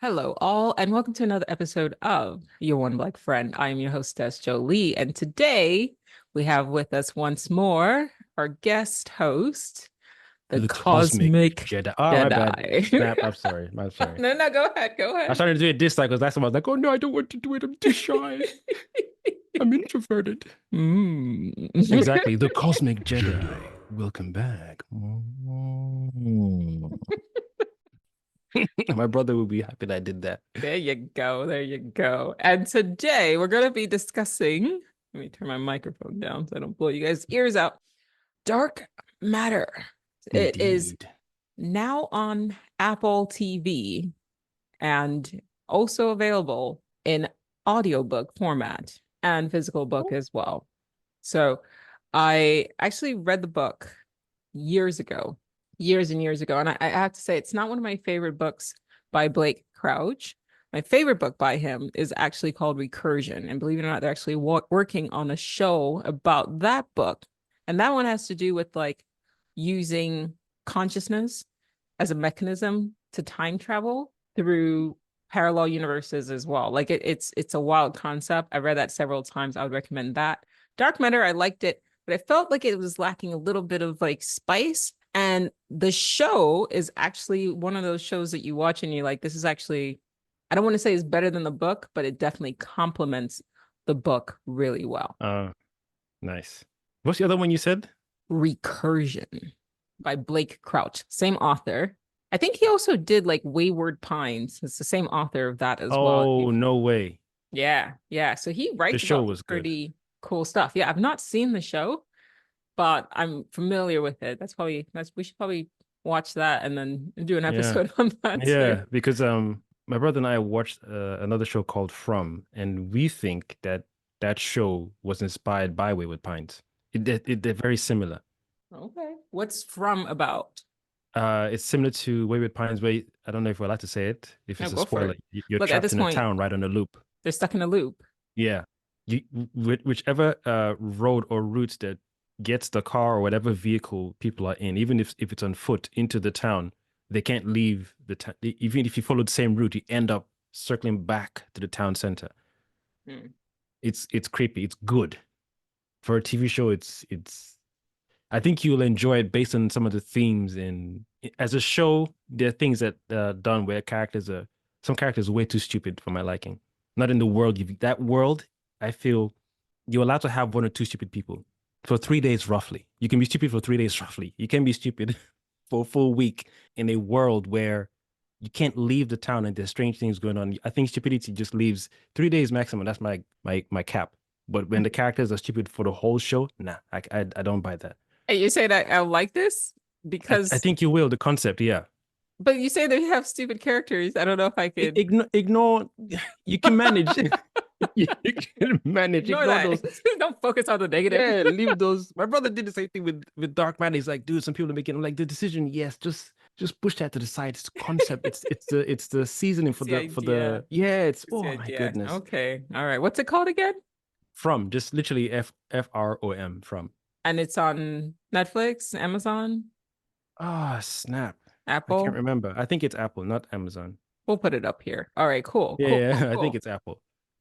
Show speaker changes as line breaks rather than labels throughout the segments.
Hello, all, and welcome to another episode of Your One Black Friend. I am your hostess, Jolie, and today we have with us once more our guest host, the
The Cosmic
Cosmic
Jedi. Oh, my bad.
Jedi.
Snap. I'm sorry. I'm sorry.
No, no, go ahead, go
I
ahead.
started to do it this time because last time I was like, oh no, I don't want to do it. I'm too shy. I'm introverted.
Mm.
Exactly. The Cosmic Jedi. Welcome back. Mm. My brother will be happy that I did that.
There you go, there you go. And today we're going to be discussing, let me turn my microphone down so I don't blow you guys' ears out. Dark Matter. It is
Indeed.
now on Apple TV and also available in audiobook format and physical book as well. So I actually read the book years ago, years and years ago. And I have to say, it's not one of my favorite books by Blake Crouch. My favorite book by him is actually called Recursion. And believe it or not, they're actually working on a show about that book. And that one has to do with like using consciousness as a mechanism to time travel through parallel universes as well. Like it's a wild concept. I read that several times. I would recommend that. Dark Matter, I liked it, but I felt like it was lacking a little bit of like spice. And the show is actually one of those shows that you watch and you're like, this is actually, I don't want to say it's better than the book, but it definitely complements the book really well.
Nice. What's the other one you said?
Recursion by Blake Crouch, same author. I think he also did like Wayward Pines. It's the same author of that as well.
Oh, no way.
Yeah, yeah. So he
The
writes
show
about
was good.
pretty cool stuff. Yeah, I've not seen the show, but I'm familiar with it. That's we should probably watch that and then do an
Yeah.
episode on that too.
Yeah, because my brother and I watched another show called From, and we think that that show was inspired by Wayward Pines. They're very similar.
Okay. What's From about?
It's similar to Wayward Pines, where I don't know if we're allowed to say it. If
No,
it's a
go for
spoiler,
it.
you're
Look, at
trapped
this
in a
point,
town right on a loop.
they're stuck in a loop.
Yeah, you whichever road or route that gets the car or whatever vehicle people are in, even if it's on foot into the town, they can't leave the town. Even if you follow the same route, you end up circling back to the town center.
Hmm.
It's creepy. It's good for a TV show. It's. I think you'll enjoy it based on some of the themes. And as a show, there are things that done where some characters are way too stupid for my liking. Not in the world. That world, I feel you're allowed to have one or two stupid people for 3 days roughly. You can be stupid for 3 days roughly. You can be stupid for a full week in a world where you can't leave the town and there's strange things going on. I think stupidity just leaves 3 days maximum. That's my cap. But when the characters are stupid for the whole show, nah, I don't buy that.
And you say that I like this
I
because,
think you will, the concept, yeah.
but you say they have stupid characters. I don't know if I could
Ignore, you can manage. You can manage,
ignore
ignore
that.
those.
Don't focus on the negative.
Yeah, leave those. My brother did the same thing with Dark Matter. He's like, dude, some people are making like the decision, yes, just push that to the side. It's the concept. It's the seasoning
It's the
for
idea.
the yeah, it's
It's the
oh my
idea.
goodness.
Okay. All right. What's it called again?
From just literally From. From.
And it's on Netflix, Amazon,
Ah, snap. I can't
Apple.
remember. I think it's Apple, not Amazon.
We'll put it up here. All right. Cool.
Yeah,
Cool. Cool.
yeah, I think
Cool.
it's Apple.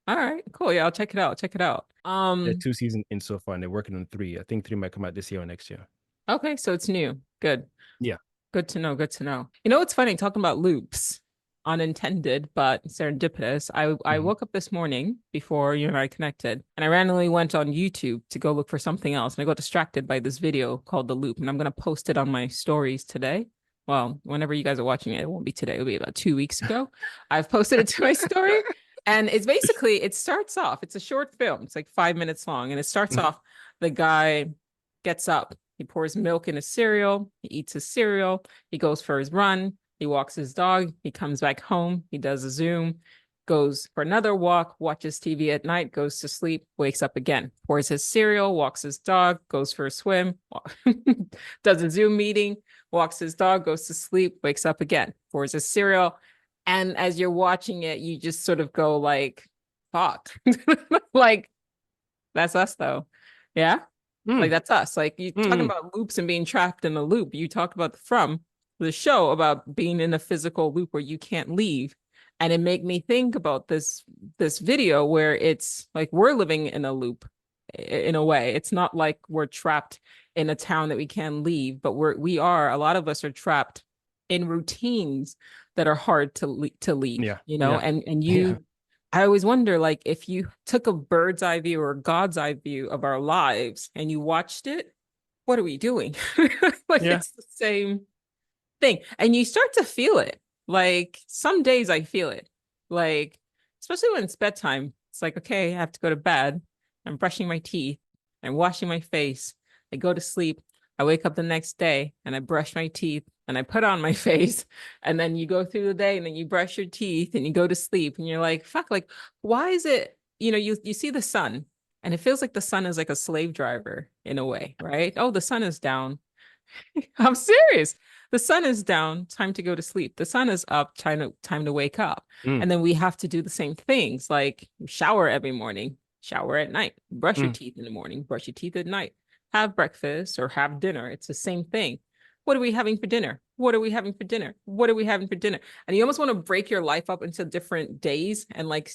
All right. Cool. Yeah, I'll check it out. Check it out.
There are two seasons in so far, and they're working on three. I think three might come out this year or next year.
Okay. So it's new. Good.
Yeah.
Good to know. Good to know. You know what's funny? Talking about loops, unintended but serendipitous. I
Mhm.
woke up this morning before you and I connected, and I randomly went on YouTube to go look for something else, and I got distracted by this video called The Loop, and I'm gonna post it on my stories today. Well, whenever you guys are watching it, it won't be today. It'll be about 2 weeks ago. I've posted it to my story, and it's basically it starts off. It's a short film. It's like 5 minutes long, and it starts off. The guy gets up. He pours milk in his cereal. He eats his cereal. He goes for his run. He walks his dog. He comes back home. He does a Zoom, goes for another walk, watches TV at night, goes to sleep, wakes up again, pours his cereal, walks his dog, goes for a swim, does a Zoom meeting, walks his dog, goes to sleep, wakes up again, pours his cereal. And as you're watching it, you just sort of go like, fuck. Like, that's us though. Yeah. Like
Mm,
that's us. Like you talking
mm.
about loops and being trapped in a loop. You talked about From the show about being in a physical loop where you can't leave. And it made me think about this video where it's like we're living in a loop in a way. It's not like we're trapped in a town that we can't leave, but a lot of us are trapped in routines that are hard to leave,
Yeah.
you know?
Yeah.
And
Yeah.
I always wonder, like, if you took a bird's eye view or God's eye view of our lives and you watched it, what are we doing? Like,
Yeah.
it's the same thing. And you start to feel it. Like, some days I feel it. Like, especially when it's bedtime, it's like, okay, I have to go to bed. I'm brushing my teeth. I'm washing my face. I go to sleep. I wake up the next day and I brush my teeth and I put on my face. And then you go through the day and then you brush your teeth and you go to sleep and you're like, fuck, like, why is it, you see the sun and it feels like the sun is like a slave driver in a way, right? Oh, the sun is down. I'm serious. The sun is down, time to go to sleep. The sun is up, time to wake up.
Mm,
And then we have to do the same things, like shower every morning, shower at night, brush your
mm.
teeth in the morning, brush your teeth at night, have breakfast or have dinner. It's the same thing. What are we having for dinner? What are we having for dinner? What are we having for dinner? And you almost want to break your life up into different days and, like,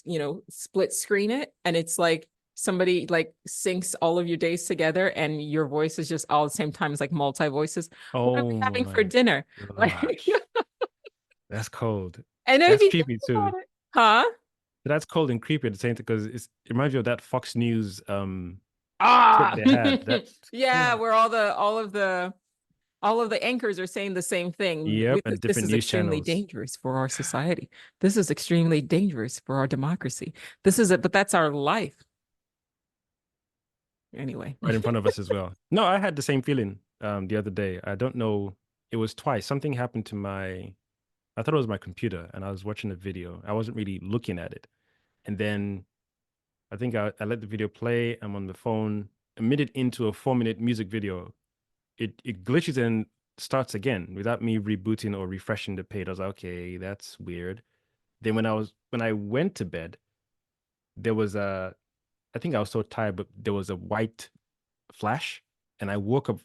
split screen it. And it's like somebody like syncs all of your days together and your voice is just all at the same time. It's like multi voices. What are we
Oh
having for
my
dinner? Like,
gosh. That's cold.
I know if
That's
you think
creepy too.
about it, huh?
That's cold and creepy at the same time because it reminds me of that Fox News clip
Ah,
they had. That
yeah,
yeah.
where all of the anchors are saying the same thing.
Yep, and
This
different
is
news
extremely
channels
dangerous for our society. This is extremely dangerous for our democracy. This is it, but that's our life anyway.
right in front of us as well. No, I had the same feeling the other day. I don't know. It was twice. Something happened to I thought it was my computer and I was watching a video. I wasn't really looking at it. And then I think I let the video play. I'm on the phone. A minute into a 4-minute music video, it glitches and starts again without me rebooting or refreshing the page. I was like, okay, that's weird. Then when I went to bed, there was I think I was so tired, but there was a white flash, and I woke up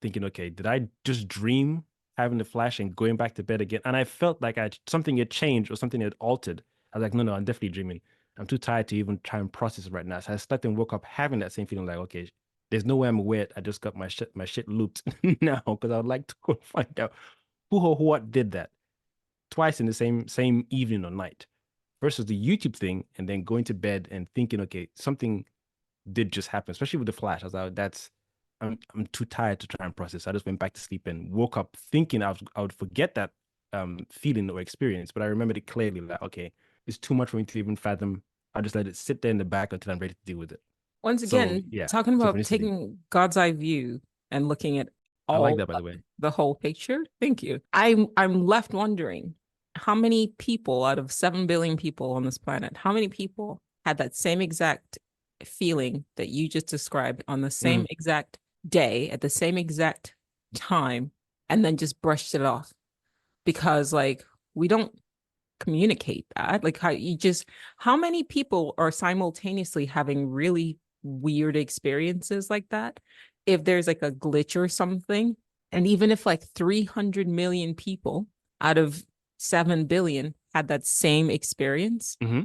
thinking, okay, did I just dream having the flash and going back to bed again? And I felt like something had changed or something had altered. I was like, no, I'm definitely dreaming. I'm too tired to even try and process it right now. So I slept and woke up having that same feeling like, okay, there's no way I'm aware I just got my shit looped now because I would like to go find out who or what did that twice in the same evening or night versus the YouTube thing and then going to bed and thinking, okay, something did just happen, especially with the flash. I was like, I'm too tired to try and process. I just went back to sleep and woke up thinking I would forget that feeling or experience, but I remembered it clearly. Like, okay, it's too much for me to even fathom. I just let it sit there in the back until I'm ready to deal with it.
Once
So
again,
yeah,
talking about
synchronicity.
taking God's eye view and looking at
I like
all
that, by the way.
the whole picture. Thank you. I'm left wondering how many people out of 7 billion people on this planet, how many people had that same exact feeling that you just described on the
Mm.
same exact day at the same exact time and then just brushed it off because, like, we don't communicate that. Like, how many people are simultaneously having really weird experiences like that? If there's like a glitch or something, and even if like 300 million people out of 7 billion had that same experience,
Hmm.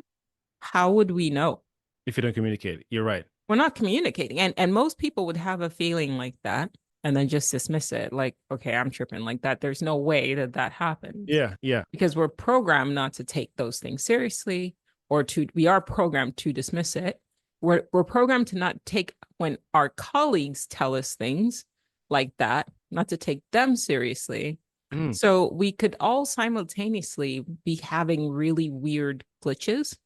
how would we know?
If you don't communicate, you're right.
We're not communicating. And most people would have a feeling like that and then just dismiss it like, okay, I'm tripping like that. There's no way that that happens
Yeah, yeah.
because we're programmed not to take those things seriously, or we are programmed to dismiss it. We're programmed to not take when our colleagues tell us things like that, not to take them seriously.
Mm.
So we could all simultaneously be having really weird glitches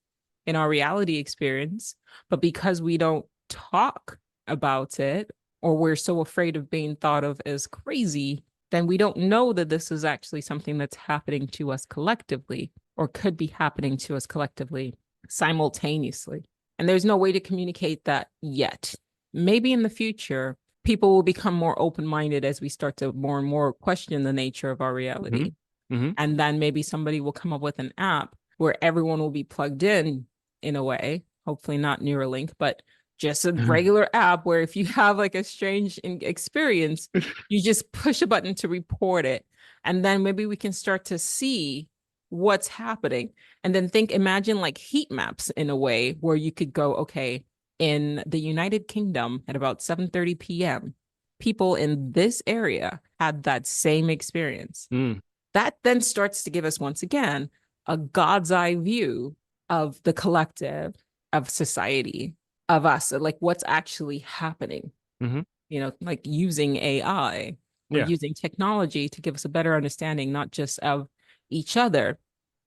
in our reality experience, but because we don't talk about it, or we're so afraid of being thought of as crazy, then we don't know that this is actually something that's happening to us collectively or could be happening to us collectively simultaneously. And there's no way to communicate that yet. Maybe in the future, people will become more open minded as we start to more and more question the nature of our reality.
Mm-hmm. Mm-hmm.
And then maybe somebody will come up with an app where everyone will be plugged in a way, hopefully not Neuralink, but just a regular app where if you have like a strange experience, you just push a button to report it. And then maybe we can start to see what's happening. And then imagine like heat maps in a way where you could go, okay, in the United Kingdom at about 7:30 p.m., people in this area had that same experience.
Mm.
That then starts to give us, once again, a God's eye view of the collective, of society, of us, like what's actually happening.
Mm-hmm.
Like using AI or
Yeah,
using technology to give us a better understanding, not just of each other,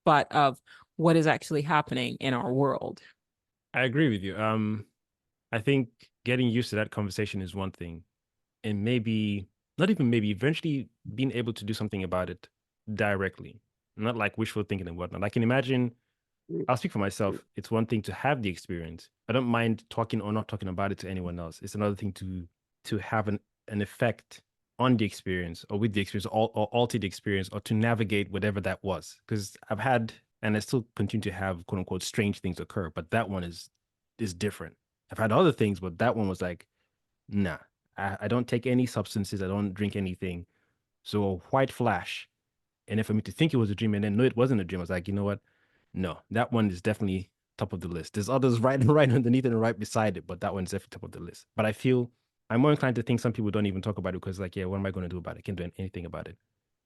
but of what is actually happening in our world.
I agree with you. I think getting used to that conversation is one thing, and maybe not even maybe eventually being able to do something about it directly, not like wishful thinking and whatnot. I can imagine. I'll speak for myself. It's one thing to have the experience. I don't mind talking or not talking about it to anyone else. It's another thing to have an effect on the experience or with the experience or alter the experience or to navigate whatever that was. Because I've had and I still continue to have quote unquote strange things occur, but that one is different. I've had other things, but that one was like, nah, I don't take any substances. I don't drink anything. So a white flash. And then for me to think it was a dream and then no, it wasn't a dream, I was like, you know what? No, that one is definitely top of the list. There's others right underneath and right beside it, but that one's definitely top of the list. But I feel I'm more inclined to think some people don't even talk about it because, like, yeah, what am I going to do about it? I can't do anything about it.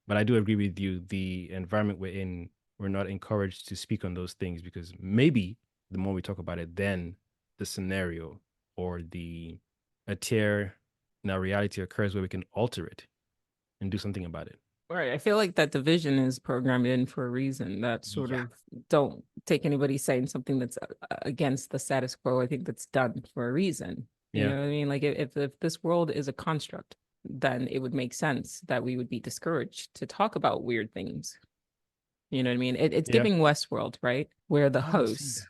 But I do agree with you. The environment we're in, we're not encouraged to speak on those things because maybe the more we talk about it, then the scenario or the a tear in our reality occurs where we can alter it and do something about it.
Right. I feel like that division is programmed in for a reason. That sort
Yeah.
of don't take anybody saying something that's against the status quo. I think that's done for a reason. You
Yeah.
know what I mean? Like if this world is a construct, then it would make sense that we would be discouraged to talk about weird things. You know what I mean? It's
Yeah.
giving Westworld, right? Where the
I haven't seen
hosts,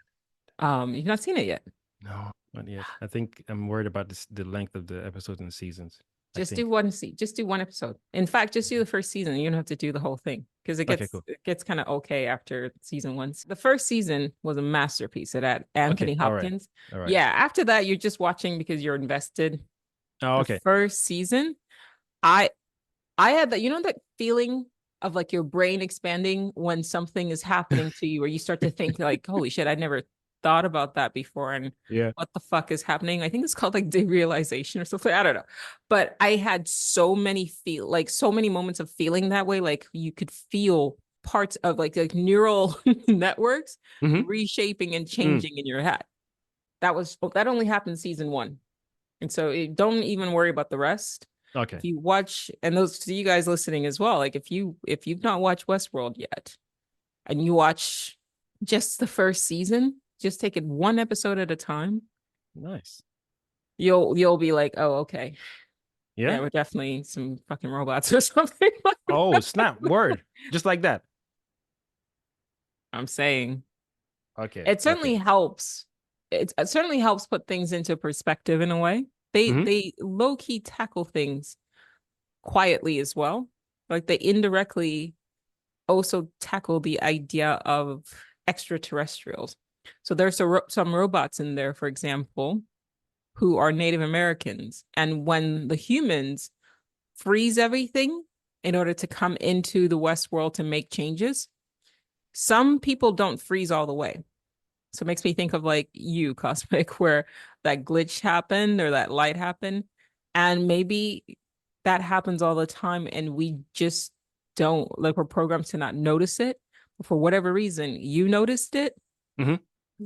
that.
you've not seen it yet.
No, not yet. I think I'm worried about the length of the episodes and seasons. I
Just do
think.
just do one episode. In fact, just do the first season. You don't have to do the whole thing because
Okay, cool.
it gets kind of okay after season one. The first season was a masterpiece. It had
Okay,
Anthony
all right.
Hopkins.
All right.
Yeah, after that, you're just watching because you're invested.
Oh,
The
okay.
first season, I I had that, that feeling of like your brain expanding when something is happening to you, or you start to think like, holy shit, I never thought about that before. And
Yeah.
what the fuck is happening? I think it's called like derealization or something. I don't know. But I had so many moments of feeling that way. Like you could feel parts of like neural networks
Mm-hmm.
reshaping and
Mm.
changing in your head. That only happened season one. And so don't even worry about the rest. If
Okay.
you watch, and those to you guys listening as well, like if you've not watched Westworld yet and you watch just the first season, just take it one episode at a time,
Nice.
you'll be like, oh, okay. Yeah,
Yeah.
we're definitely some fucking robots or something.
Oh, snap. Word. Just like that.
I'm saying
Okay.
it certainly
Okay.
helps. It certainly helps put things into perspective in a way. They
Mm-hmm.
they low key tackle things quietly as well. Like they indirectly also tackle the idea of extraterrestrials. So there's some robots in there, for example, who are Native Americans. And when the humans freeze everything in order to come into the West world to make changes, some people don't freeze all the way. So it makes me think of like you, Cosmic, where that glitch happened or that light happened. And maybe that happens all the time and we just don't, like, we're programmed to not notice it. For whatever reason, you noticed it.
Mm-hmm.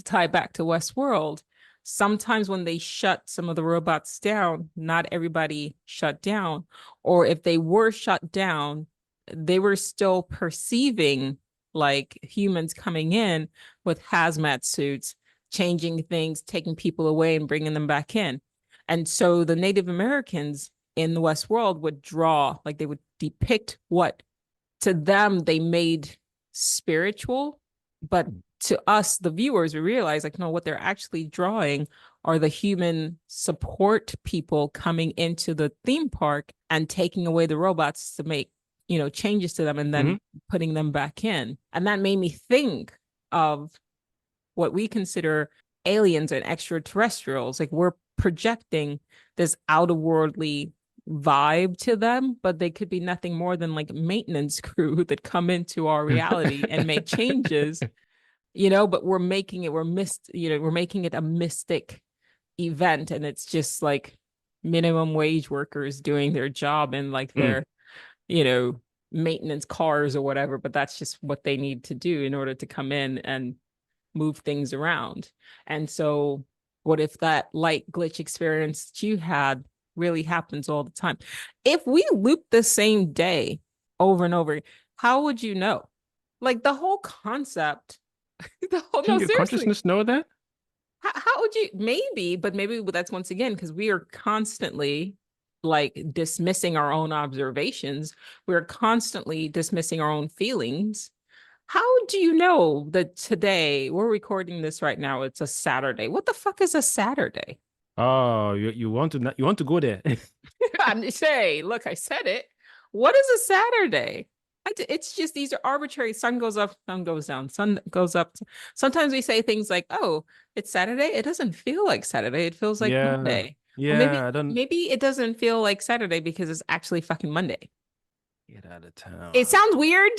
Tie back to Westworld. Sometimes when they shut some of the robots down, not everybody shut down. Or if they were shut down, they were still perceiving like humans coming in with hazmat suits, changing things, taking people away and bringing them back in. And so the Native Americans in the West world would draw, like they would depict what to them they made spiritual, but to us, the viewers, we realize like, no, what they're actually drawing are the human support people coming into the theme park and taking away the robots to make, changes to them and
Mm-hmm.
then putting them back in. And that made me think of what we consider aliens and extraterrestrials. Like we're projecting this outer worldly vibe to them, but they could be nothing more than like maintenance crew that come into our reality and make changes, but we're making it a mystic event, and it's just like minimum wage workers doing their job in like
Mm,
their, you know, maintenance cars or whatever, but that's just what they need to do in order to come in and move things around. And so, what if that light glitch experience that you had really happens all the time? If we loop the same day over and over, how would you know? Like the whole concept,
can
no,
your
seriously,
consciousness know that?
how would you, maybe, but maybe that's once again because we are constantly like dismissing our own observations. We're constantly dismissing our own feelings. How do you know that today we're recording this right now? It's a Saturday. What the fuck is a Saturday?
Oh, you want to go there.
I'm just saying, look, I said it. What is a Saturday? It's just these are arbitrary. Sun goes up, sun goes down, sun goes up. Sometimes we say things like, "Oh, it's Saturday." It doesn't feel like Saturday. It feels like
Yeah.
Monday. Or maybe
Yeah, I don't
maybe it doesn't feel like Saturday because it's actually fucking Monday.
get out of
It
town.
sounds weird.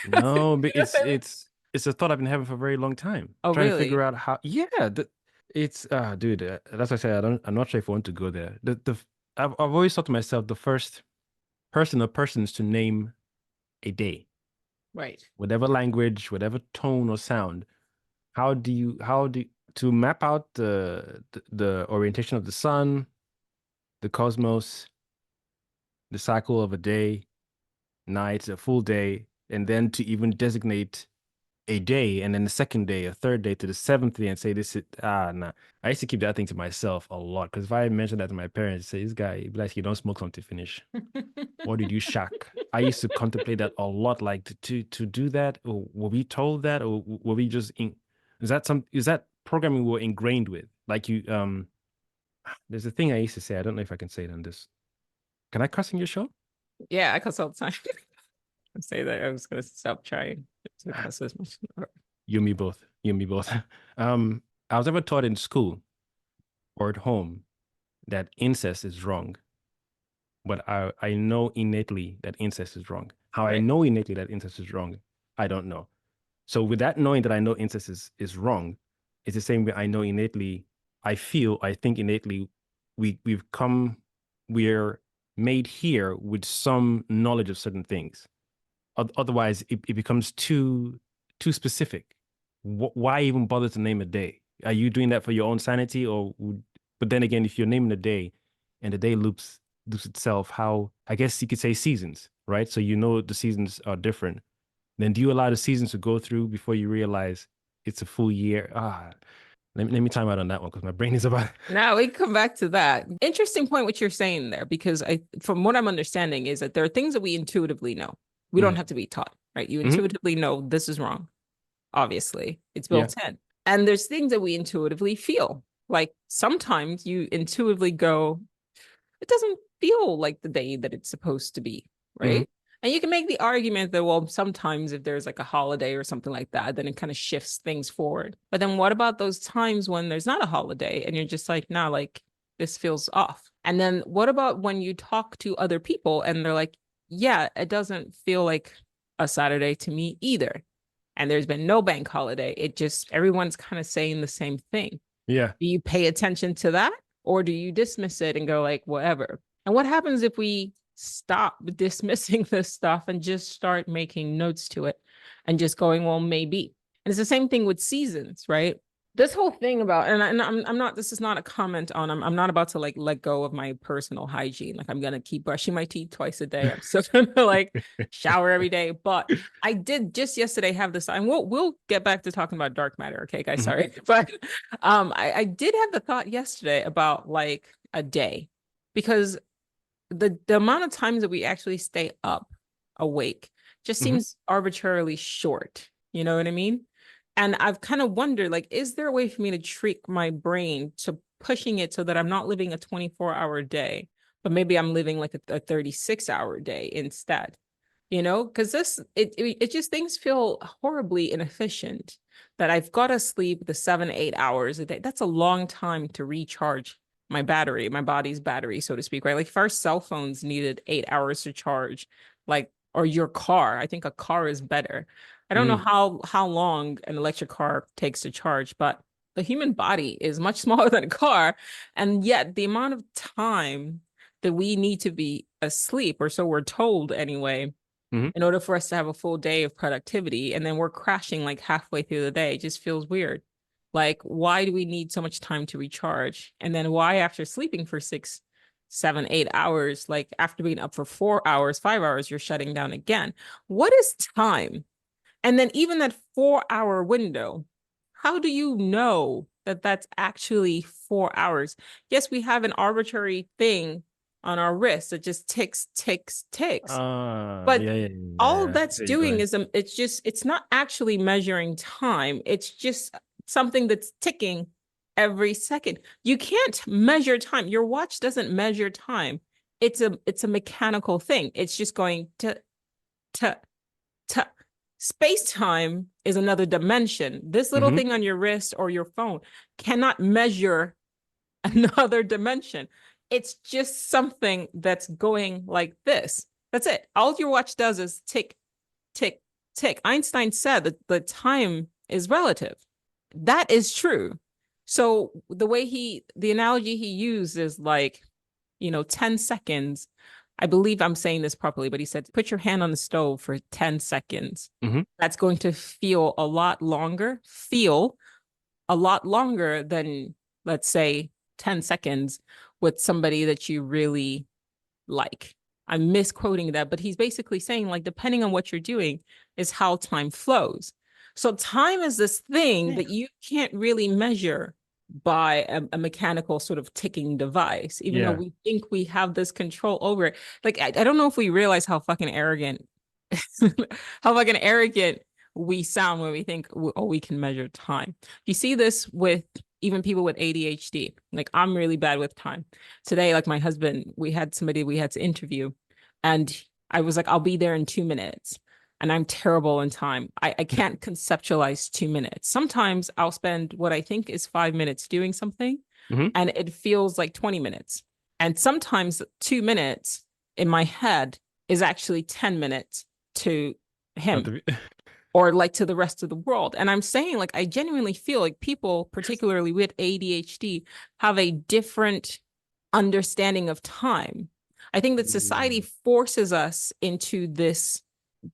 No, but it's a thought I've been having for a very long time.
Oh,
Trying to figure
really?
out how. Yeah, it's dude. That's why I said I'm not sure if I want to go there. I've always thought to myself the first person or persons to name a day,
Right.
whatever language, whatever tone or sound. How do to map out the orientation of the sun, the cosmos, the cycle of a day, night, a full day, and then to even designate a day and then the second day, a third day to the seventh day and say this is nah. I used to keep that thing to myself a lot because if I mentioned that to my parents, say this guy be like, you don't smoke something to finish. What did you shack? I used to contemplate that a lot, like to do that, or were we told that, or were we just is that programming we're ingrained with? Like there's a thing I used to say, I don't know if I can say it on this. Can I cuss in your show?
Yeah, I cuss all the time. I say that I was gonna stop trying to cuss as much.
You and me both. You and me both. Um, I was ever taught in school or at home that incest is wrong, but I know innately that incest is wrong. How I
Right.
know innately that incest is wrong, I don't know. So with that knowing that I know incest is wrong, it's the same way I know innately, I think innately we've come, we're made here with some knowledge of certain things. Otherwise, it becomes too specific. Why even bother to name a day? Are you doing that for your own sanity, or but then again, if you're naming a day, and the day loops itself, how I guess you could say seasons, right? So you know the seasons are different. Then do you allow the seasons to go through before you realize it's a full year? Let me time out on that one because my brain is about.
Now we come back to that. Interesting point what you're saying there, because from what I'm understanding, is that there are things that we intuitively know. We don't
Mhm.
have to be taught, right? You
Mhm.
intuitively know this is wrong. Obviously, it's
Yeah.
built in. And there's things that we intuitively feel. Like sometimes you intuitively go, it doesn't feel like the day that it's supposed to be,
Mhm.
right? And you can make the argument that, well, sometimes if there's like a holiday or something like that, then it kind of shifts things forward. But then what about those times when there's not a holiday and you're just like, nah, like this feels off? And then what about when you talk to other people and they're like, yeah, it doesn't feel like a Saturday to me either. And there's been no bank holiday. It just, everyone's kind of saying the same thing.
Yeah.
Do you pay attention to that or do you dismiss it and go like whatever? And what happens if we stop dismissing this stuff and just start making notes to it and just going, well, maybe. And it's the same thing with seasons, right? This whole thing about, and I'm not, this is not a comment on, I'm not about to like let go of my personal hygiene. Like I'm going to keep brushing my teeth twice a day. I'm still going to like shower every day. But I did just yesterday have this, and we'll get back to talking about dark matter. Okay, guys,
Mhm.
sorry. But I did have the thought yesterday about like a day because the amount of times that we actually stay up awake just
Mhm.
seems arbitrarily short. You know what I mean? And I've kind of wondered, like, is there a way for me to trick my brain to pushing it so that I'm not living a 24-hour day, but maybe I'm living like a 36-hour day instead? Because it just things feel horribly inefficient that I've got to sleep the 7, 8 hours a day. That's a long time to recharge my battery, my body's battery, so to speak, right? Like if our cell phones needed 8 hours to charge, like, or your car, I think a car is better. I don't know
Mm,
how long an electric car takes to charge, but the human body is much smaller than a car. And yet the amount of time that we need to be asleep, or so we're told anyway,
mhm.
in order for us to have a full day of productivity, and then we're crashing like halfway through the day, it just feels weird. Like, why do we need so much time to recharge? And then why, after sleeping for 6, 7, 8 hours, like after being up for 4 hours, 5 hours, you're shutting down again? What is time? And then even that 4 hour window, how do you know that that's actually 4 hours? Yes, we have an arbitrary thing on our wrist that just ticks, ticks, ticks. But
Yeah, yeah,
all
yeah.
that's
There you
doing
go.
is it's not actually measuring time. It's just something that's ticking every second. You can't measure time. Your watch doesn't measure time. It's a mechanical thing. It's just going to to space time is another dimension. This little
Hmm.
thing on your wrist or your phone cannot measure another dimension. It's just something that's going like this. That's it. All your watch does is tick, tick, tick. Einstein said that the time is relative. That is true. So the analogy he used is like, 10 seconds. I believe I'm saying this properly, but he said, put your hand on the stove for 10 seconds.
Hmm.
That's going to feel a lot longer than, let's say, 10 seconds with somebody that you really like. I'm misquoting that, but he's basically saying, like, depending on what you're doing is how time flows. So time is this thing
Yeah.
that you can't really measure by a mechanical sort of ticking device, even though
Yeah.
we think we have this control over it. Like, I don't know if we realize how fucking arrogant, how fucking arrogant we sound when we think, oh, we can measure time. You see this with even people with ADHD. Like, I'm really bad with time. Today, like my husband, we had somebody we had to interview, and I was like, I'll be there in 2 minutes. And I'm terrible in time. I can't conceptualize 2 minutes. Sometimes I'll spend what I think is 5 minutes doing something,
Hmm.
and it feels like 20 minutes. And sometimes 2 minutes in my head is actually 10 minutes to
Not
him,
to be.
or like to the rest of the world. And I'm saying, like, I genuinely feel like people, particularly with ADHD, have a different understanding of time. I think that society
Mm.
forces us into this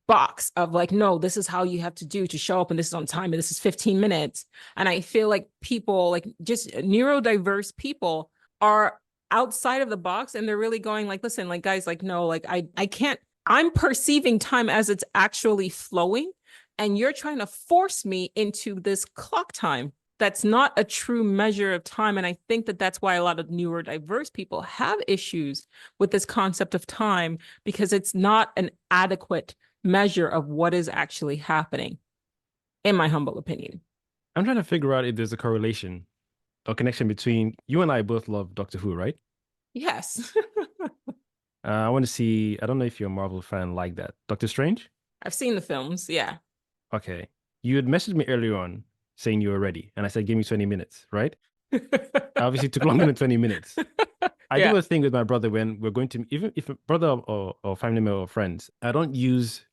box of like, no, this is how you have to do to show up, and this is on time, and this is 15 minutes. And I feel like people, like just neurodiverse people, are outside of the box, and they're really going like, listen, like, guys, like, no, like, I can't, I'm perceiving time as it's actually flowing, and you're trying to force me into this clock time that's not a true measure of time. And I think that that's why a lot of neurodiverse people have issues with this concept of time, because it's not an adequate measure of what is actually happening, in my humble opinion.
I'm trying to figure out if there's a correlation or connection between you and I both love Doctor Who, right?
Yes.
I want to see. I don't know if you're a Marvel fan like that. Doctor Strange?
I've seen the films. Yeah.
Okay. You had messaged me earlier on saying you were ready, and I said, give me 20 minutes, right? Obviously, it took longer than 20 minutes. I
Yeah.
do a thing with my brother when we're going to, even if a brother or family member or friends, I don't use,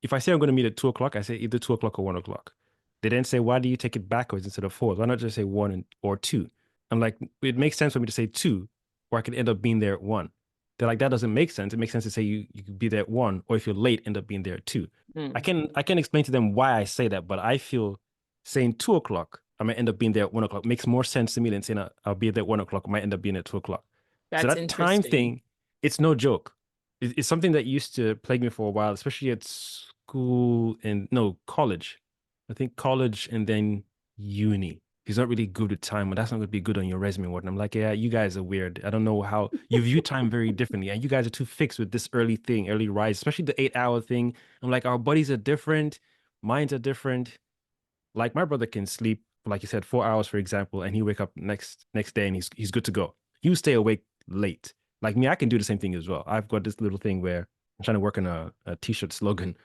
if I say I'm going to meet at 2 o'clock, I say either 2 o'clock or 1 o'clock. They then say, why do you take it backwards instead of forwards? Why not just say or two? I'm like, it makes sense for me to say two, or I could end up being there at one. They're like, that doesn't make sense. It makes sense to say you could be there at one, or if you're late, end up being there at two. I
Mm.
can I can explain to them why I say that, but I feel saying 2 o'clock, I might end up being there at 1 o'clock makes more sense to me than saying I'll be there at 1 o'clock, I might end up being at 2 o'clock. So
That's
that time
interesting.
thing, it's no joke. It's something that used to plague me for a while, especially at school and no, college. I think college and then uni. He's not really good with time, but that's not going to be good on your resume. What? And I'm like, yeah, you guys are weird. I don't know how you view time very differently. And you guys are too fixed with this early thing, early rise, especially the 8 hour thing. I'm like, our bodies are different, minds are different. Like my brother can sleep, like you said, 4 hours, for example, and he wake up next day and he's good to go. You stay awake late. Like me, I can do the same thing as well. I've got this little thing where I'm trying to work on a t-shirt slogan,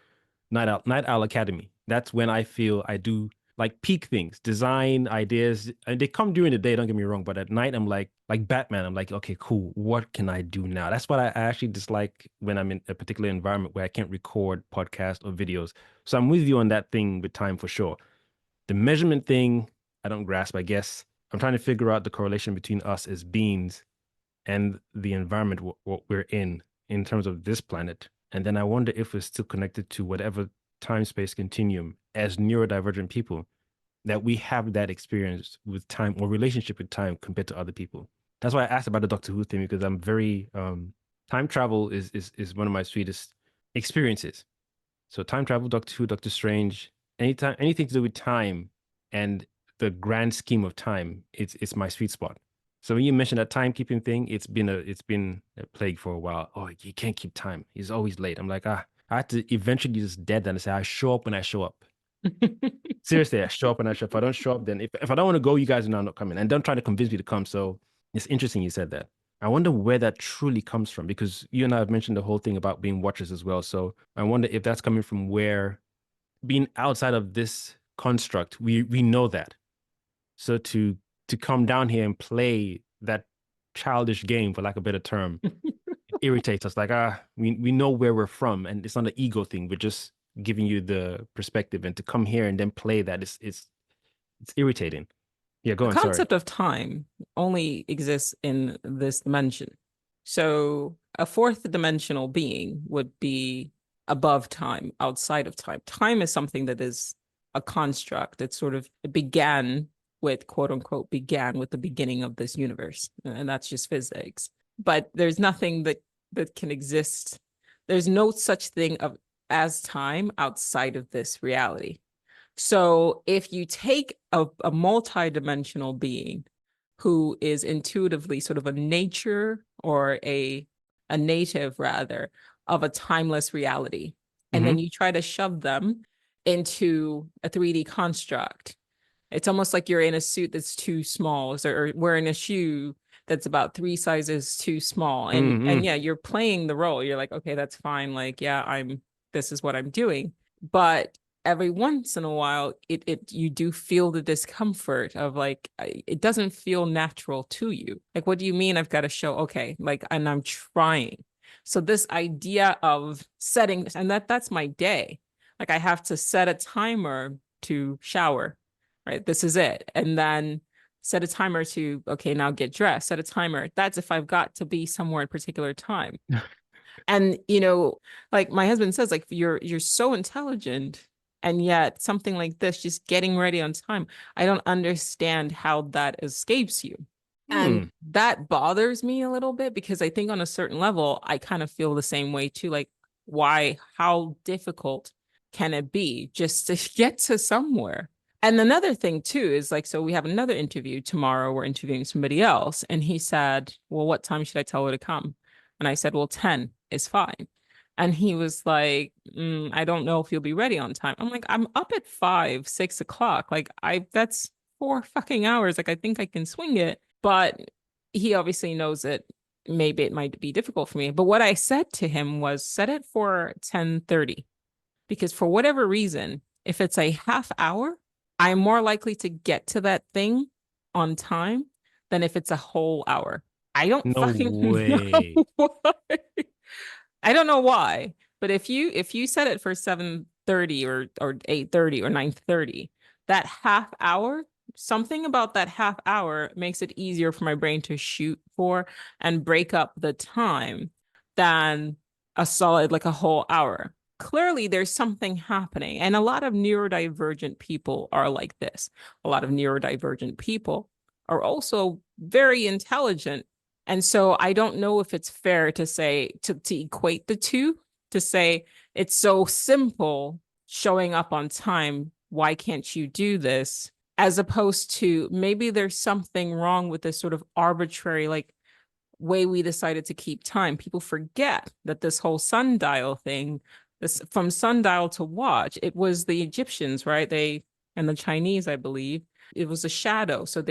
Night Owl Academy. That's when I feel I do like peak things, design ideas, and they come during the day, don't get me wrong, but at night I'm like Batman, I'm like, okay, cool, what can I do now? That's what I actually dislike when I'm in a particular environment where I can't record podcasts or videos. So I'm with you on that thing with time for sure. The measurement thing, I don't grasp, I guess. I'm trying to figure out the correlation between us as beings and the environment what we're in terms of this planet. And then I wonder if we're still connected to whatever time space continuum as neurodivergent people, that we have that experience with time or relationship with time compared to other people. That's why I asked about the Doctor Who thing, because I'm very time travel is one of my sweetest experiences. So time travel, Doctor Who, Doctor Strange, anything to do with time and the grand scheme of time, it's my sweet spot. So when you mentioned that timekeeping thing, it's been a plague for a while. Oh, you can't keep time. He's always late. I'm like, I had to eventually just dead that and say, I show up when I show up. Seriously, I show up when I show up. If I don't show up, then if I don't want to go, you guys are not coming. And don't try to convince me to come. So it's interesting you said that. I wonder where that truly comes from, because you and I have mentioned the whole thing about being watchers as well. So I wonder if that's coming from where being outside of this construct, we know that. So to come down here and play that childish game, for lack of a better term, it irritates us. Like, we know where we're from, and it's not an ego thing. We're just giving you the perspective, and to come here and then play that is it's irritating. Yeah, go
The
on. Sorry.
concept of time only exists in this dimension. So a fourth dimensional being would be above time, outside of time. Time is something that is a construct. It began with, quote unquote, began with the beginning of this universe. And that's just physics. But there's nothing that can exist. There's no such thing as time outside of this reality. So if you take a multi-dimensional being who is intuitively sort of a nature or a native rather of a timeless reality, and then
Mm-hmm.
you try to shove them into a 3D construct, it's almost like you're in a suit that's too small, or wearing a shoe that's about 3 sizes too small. And
Mm-hmm.
yeah, you're playing the role. You're like, okay, that's fine. Like, yeah, this is what I'm doing. But every once in a while, it you do feel the discomfort of like it doesn't feel natural to you. Like, what do you mean I've got to show? Okay, like, and I'm trying. So this idea of setting, and that's my day. Like I have to set a timer to shower, right? This is it. And then set a timer to, okay, now get dressed, set a timer. That's if I've got to be somewhere at a particular time. And, like my husband says, like you're so intelligent, and yet something like this, just getting ready on time, I don't understand how that escapes you. And
Hmm.
that bothers me a little bit, because I think on a certain level, I kind of feel the same way too. Like, how difficult can it be just to get to somewhere? And another thing too is like, so we have another interview tomorrow. We're interviewing somebody else. And he said, well, what time should I tell her to come? And I said, well, 10 is fine. And he was like, I don't know if you'll be ready on time. I'm like, I'm up at 5, 6 o'clock. Like that's 4 fucking hours. Like I think I can swing it. But he obviously knows that maybe it might be difficult for me. But what I said to him was set it for 10:30, because for whatever reason, if it's a half hour, I'm more likely to get to that thing on time than if it's a whole hour. I don't
No
fucking
way.
know why. I don't know why, but if you set it for 7:30 or 8:30 or 9:30, that half hour, something about that half hour makes it easier for my brain to shoot for and break up the time than a solid, like a whole hour. Clearly there's something happening, and a lot of neurodivergent people are like this. A lot of neurodivergent people are also very intelligent, and so I don't know if it's fair to say, to equate the two, to say it's so simple showing up on time. Why can't you do this? As opposed to maybe there's something wrong with this sort of arbitrary, like, way we decided to keep time. People forget that this whole sundial thing, this from sundial to watch, it was the Egyptians, right? And the Chinese, I believe, it was a shadow. So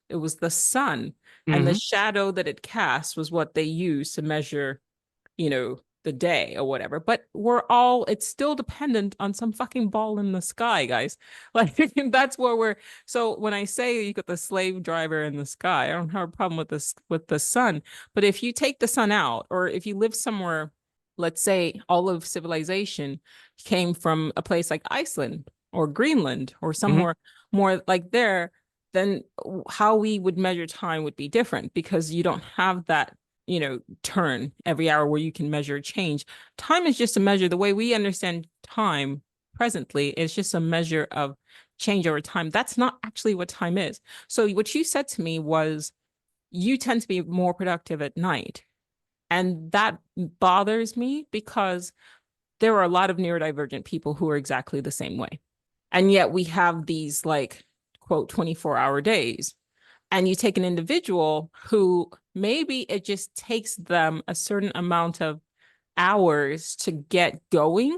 it was the sun, and the
Mm-hmm.
shadow that it cast was what they used to measure, you know, the day or whatever, but it's still dependent on some fucking ball in the sky, guys. Like that's where so when I say you got the slave driver in the sky, I don't have a problem with this, with the sun. But if you take the sun out, or if you live somewhere, let's say all of civilization came from a place like Iceland or Greenland or somewhere more like there, then how we would measure time would be different, because you don't have that, turn every hour where you can measure change. Time is just a measure. The way we understand time presently is just a measure of change over time. That's not actually what time is. So what you said to me was you tend to be more productive at night. And that bothers me, because there are a lot of neurodivergent people who are exactly the same way. And yet we have these like, quote, 24-hour days. And you take an individual who maybe it just takes them a certain amount of hours to get going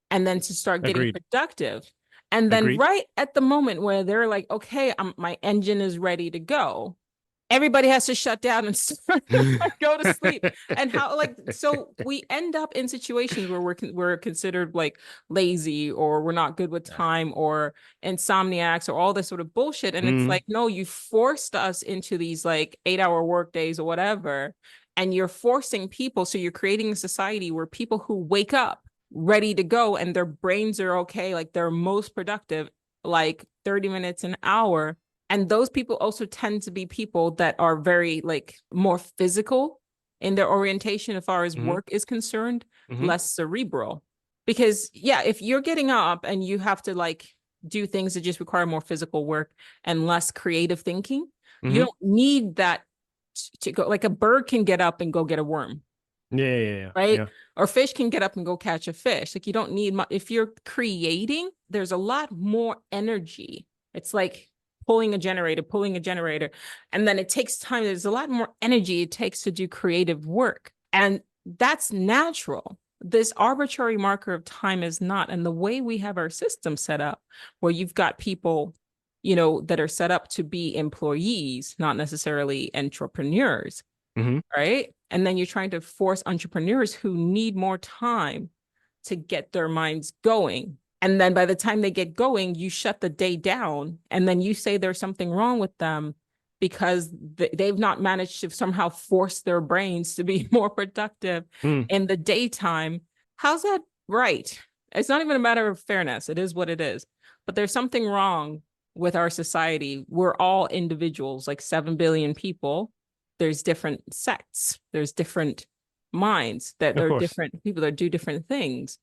and then to start getting
Agreed.
productive. And then
Agreed.
right at the moment where they're like, okay, my engine is ready to go, everybody has to shut down and go to sleep. And how, like, so we end up in situations where we're considered like lazy, or we're not good with time, or insomniacs, or all this sort of bullshit. And it's like, no, you forced us into these like 8-hour work days or whatever, and you're forcing people. So you're creating a society where people who wake up ready to go and their brains are okay, like they're most productive, like 30 minutes an hour. And those people also tend to be people that are very like more physical in their orientation as far as work is concerned, less cerebral. Because yeah, if you're getting up and you have to like do things that just require more physical work and less creative thinking, you don't need that to go. Like a bird can get up and go get a worm. Right.
Yeah.
Or fish can get up and go catch a fish. Like you don't need much. If you're creating, there's a lot more energy. It's like pulling a generator. And then it takes time. There's a lot more energy it takes to do creative work. And that's natural. This arbitrary marker of time is not. And the way we have our system set up, where you've got people, that are set up to be employees, not necessarily entrepreneurs. Right. And then you're trying to force entrepreneurs who need more time to get their minds going. And then by the time they get going, you shut the day down. And then you say there's something wrong with them because they've not managed to somehow force their brains to be more productive in the daytime. How's that right? It's not even a matter of fairness. It is what it is. But there's something wrong with our society. We're all individuals, like 7 billion people. There's different sects. There's different minds, that there are different people that do different things.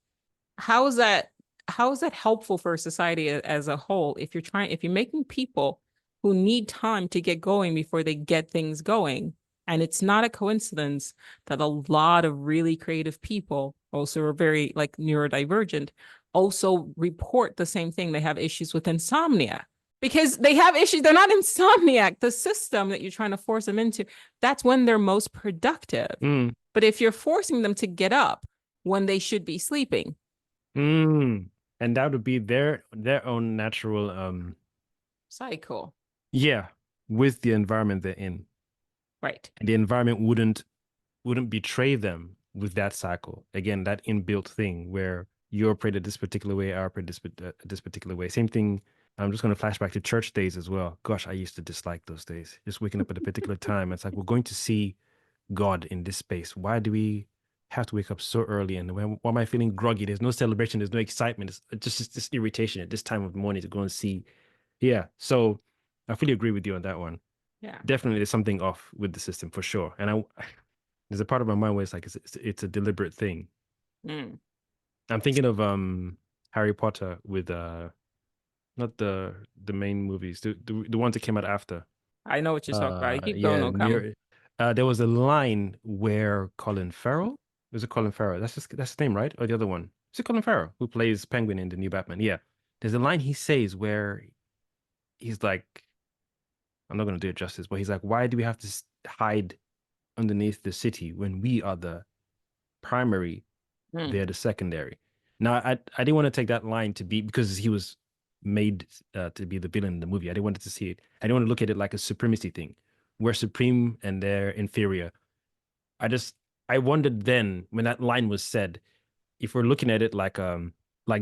How is that helpful for society as a whole? If you're making people who need time to get going before they get things going. And it's not a coincidence that a lot of really creative people also are very like neurodivergent, also report the same thing. They have issues with insomnia because they have issues. They're not insomniac. The system that you're trying to force them into, that's when they're most productive. But if you're forcing them to get up when they should be sleeping.
And that would be their own natural
cycle.
Yeah, with the environment they're in.
Right.
And the environment wouldn't betray them with that cycle. Again, that inbuilt thing where you operate this particular way, I operate this particular way. Same thing. I'm just going to flash back to church days as well. Gosh, I used to dislike those days. Just waking up at a particular time. It's like, we're going to see God in this space. Why do we have to wake up so early? And why am I feeling groggy? There's no celebration. There's no excitement. It's just this irritation at this time of the morning to go and see. Yeah. So I fully agree with you on that one.
Yeah.
Definitely there's something off with the system for sure. And there's a part of my mind where it's like, it's a deliberate thing. I'm thinking of Harry Potter with not the main movies, the ones that came out after.
I know what you're talking about. Keep going.
There was a line where Colin Farrell, was it Colin Farrell? That's his name, right? Or the other one? Is it Colin Farrell who plays Penguin in the new Batman? Yeah. There's a line he says where he's like, I'm not going to do it justice, but he's like, why do we have to hide underneath the city when we are the primary, they're the secondary? Now, I didn't want to take that line to be, because he was made to be the villain in the movie. I didn't want to see it. I didn't want to look at it like a supremacy thing. We're supreme and they're inferior. I just I wondered then when that line was said, if we're looking at it like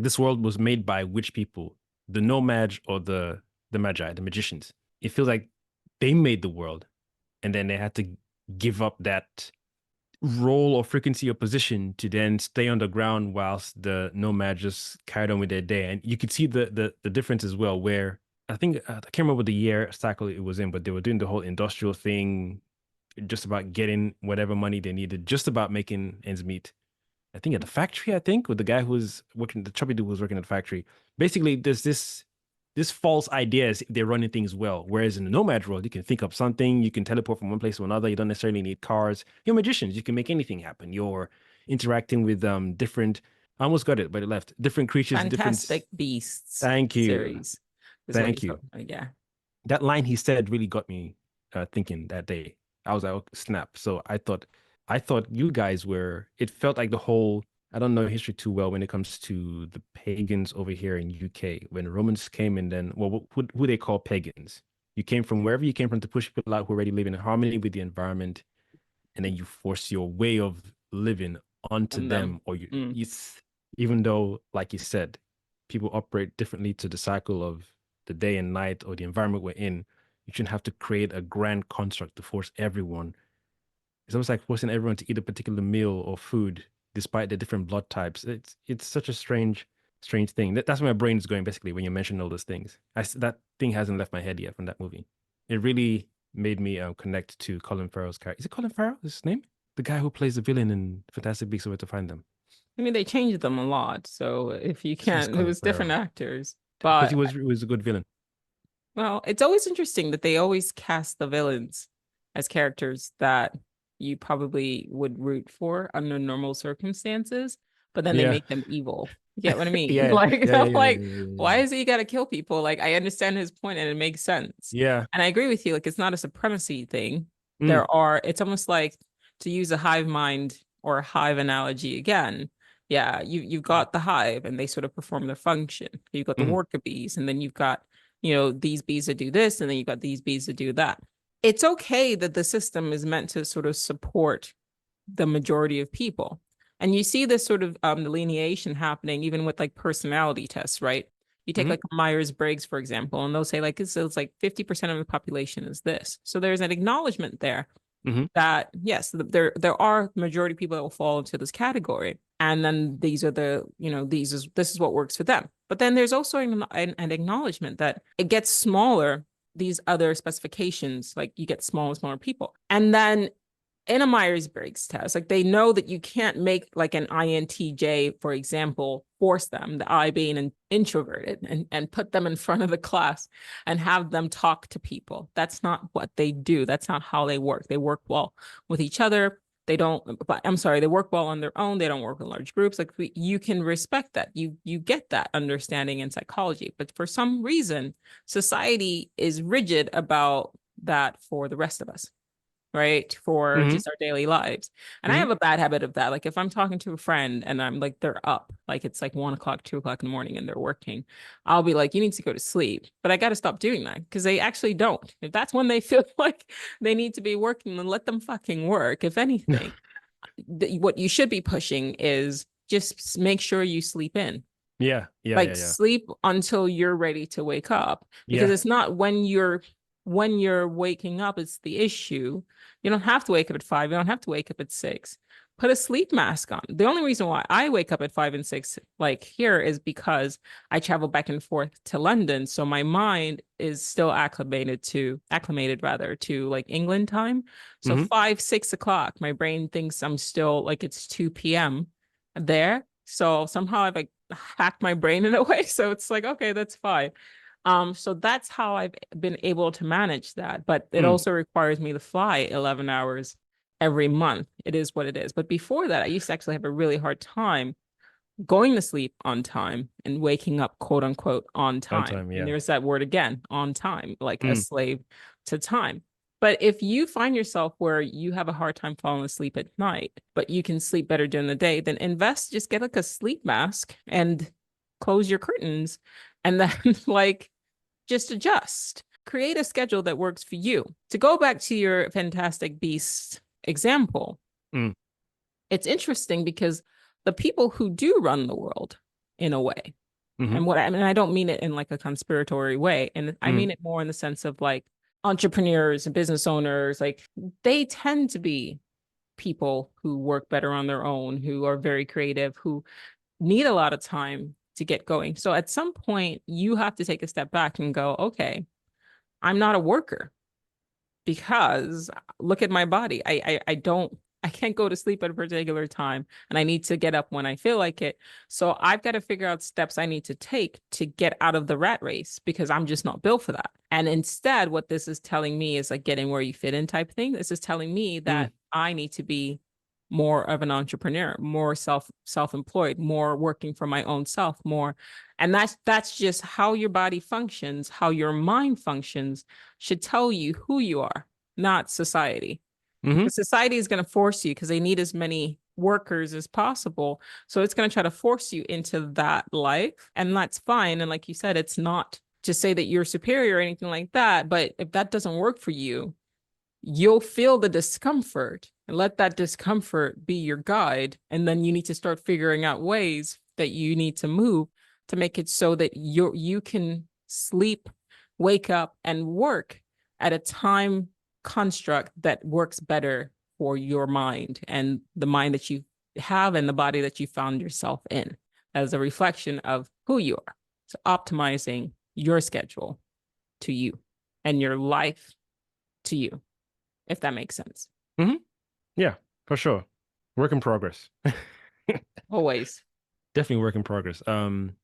this world was made by which people, the nomads or the magi, the magicians. It feels like they made the world and then they had to give up that role or frequency or position to then stay on the ground whilst the nomad just carried on with their day. And you could see the difference as well, where I think I can't remember the year cycle it was in, but they were doing the whole industrial thing, just about getting whatever money they needed, just about making ends meet. I think at the factory, I think, with the guy who was working, the chubby dude who was working at the factory. Basically, there's this false idea is they're running things well. Whereas in the nomad world, you can think up something, you can teleport from one place to another. You don't necessarily need cars. You're magicians. You can make anything happen. You're interacting with different. I almost got it, but it left different creatures, different.
Fantastic Beasts
Thank you,
series is what
thank
you're
you.
talking about. Yeah.
That line he said really got me thinking that day. I was like, oh, snap. So I thought you guys were. It felt like the whole. I don't know history too well when it comes to the pagans over here in UK. When Romans came and then, well, who they call pagans. You came from wherever you came from to push people out who already live in harmony with the environment, and then you force your way of living onto
And them.
them, or even though, like you said, people operate differently to the cycle of the day and night or the environment we're in. You shouldn't have to create a grand construct to force everyone. It's almost like forcing everyone to eat a particular meal or food despite the different blood types. It's such a strange thing. That's where my brain is going basically when you mention all those things. That thing hasn't left my head yet from that movie. It really made me connect to Colin Farrell's character. Is it Colin Farrell? Is his name? The guy who plays the villain in Fantastic Beasts and Where to Find Them.
I mean, they changed them a lot. So if you
It's
can't, it
Colin
was different
Farrell
actors.
because
But
he was a good villain.
well, it's always interesting that they always cast the villains as characters that you probably would root for under normal circumstances, but then they
Yeah,
make them evil. You get what I mean?
yeah,
Like,
yeah, yeah, yeah,
like,
yeah,
why
yeah.
is it you gotta kill people? Like, I understand his point and it makes sense.
Yeah.
And I agree with you, like it's not a supremacy thing.
Mm,
It's almost like to use a hive mind or a hive analogy again. Yeah, you've got the hive and they sort of perform their function. You've got the
mm,
worker bees, and then you've got these bees that do this, and then you've got these bees that do that. It's okay that the system is meant to sort of support the majority of people. And you see this sort of delineation happening even with like personality tests, right? You take
mm,
like Myers-Briggs, for example, and they'll say like it's like 50% of the population is this. So there's an acknowledgement there
mm,
that yes, there are majority of people that will fall into this category. And then these are this is what works for them. But then there's also an acknowledgement that it gets smaller, these other specifications, like you get smaller and smaller people. And then in a Myers-Briggs test, like they know that you can't make like an INTJ, for example, force them, the I being an introverted, and put them in front of the class and have them talk to people. That's not what they do. That's not how they work. They work well with each other. They don't, but I'm sorry, they work well on their own. They don't work in large groups. Like you can respect that. You get that understanding in psychology. But for some reason, society is rigid about that for the rest of us, right? For
mm,
just our daily lives. And I
mm.
have a bad habit of that. Like if I'm talking to a friend and I'm like, they're up, like it's like 1 o'clock, 2 o'clock in the morning and they're working, I'll be like, you need to go to sleep. But I got to stop doing that because they actually don't. If that's when they feel like they need to be working, then let them fucking work. If anything, what you should be pushing is just make sure you sleep in,
Yeah, yeah, yeah,
like
yeah.
sleep until you're ready to wake up, because
Yeah.
it's not when you're waking up it's the issue. You don't have to wake up at 5, you don't have to wake up at 6. Put a sleep mask on. The only reason why I wake up at 5 and 6 like here is because I travel back and forth to London, so my mind is still acclimated rather to like England time. So
Hmm.
5, 6 o'clock my brain thinks I'm still like it's 2 p.m there. So somehow I've like hacked my brain in a way. So it's like, okay, that's fine. So that's how I've been able to manage that. But it
Mm.
also requires me to fly 11 hours every month. It is what it is. But before that, I used to actually have a really hard time going to sleep on time and waking up, quote unquote, on
On
time.
time,
And
yeah.
there's that word again, on time, like a
Mm.
slave to time. But if you find yourself where you have a hard time falling asleep at night, but you can sleep better during the day, then just get like a sleep mask and close your curtains and then like just adjust. Create a schedule that works for you. To go back to your Fantastic Beasts example,
Mm.
it's interesting because the people who do run the world in a way, and what I mean, I don't mean it in like a conspiratory way. And I mean it more in the sense of like entrepreneurs and business owners, like they tend to be people who work better on their own, who are very creative, who need a lot of time to get going. So at some point, you have to take a step back and go, okay, I'm not a worker because look at my body. I can't go to sleep at a particular time and I need to get up when I feel like it. So I've got to figure out steps I need to take to get out of the rat race because I'm just not built for that. And instead, what this is telling me is like getting where you fit in type thing. This is telling me that I need to be more of an entrepreneur, more self-employed, more working for my own self, more. And that's just how your body functions, how your mind functions should tell you who you are, not society. The society is going to force you because they need as many workers as possible. So it's going to try to force you into that life. And that's fine. And like you said, it's not to say that you're superior or anything like that. But if that doesn't work for you, you'll feel the discomfort and let that discomfort be your guide. And then you need to start figuring out ways that you need to move to make it so that you can sleep, wake up, and work at a time construct that works better for your mind and the mind that you have and the body that you found yourself in as a reflection of who you are. So optimizing your schedule to you and your life to you, if that makes sense.
Yeah, for sure. Work in progress.
Always.
Definitely work in progress. Even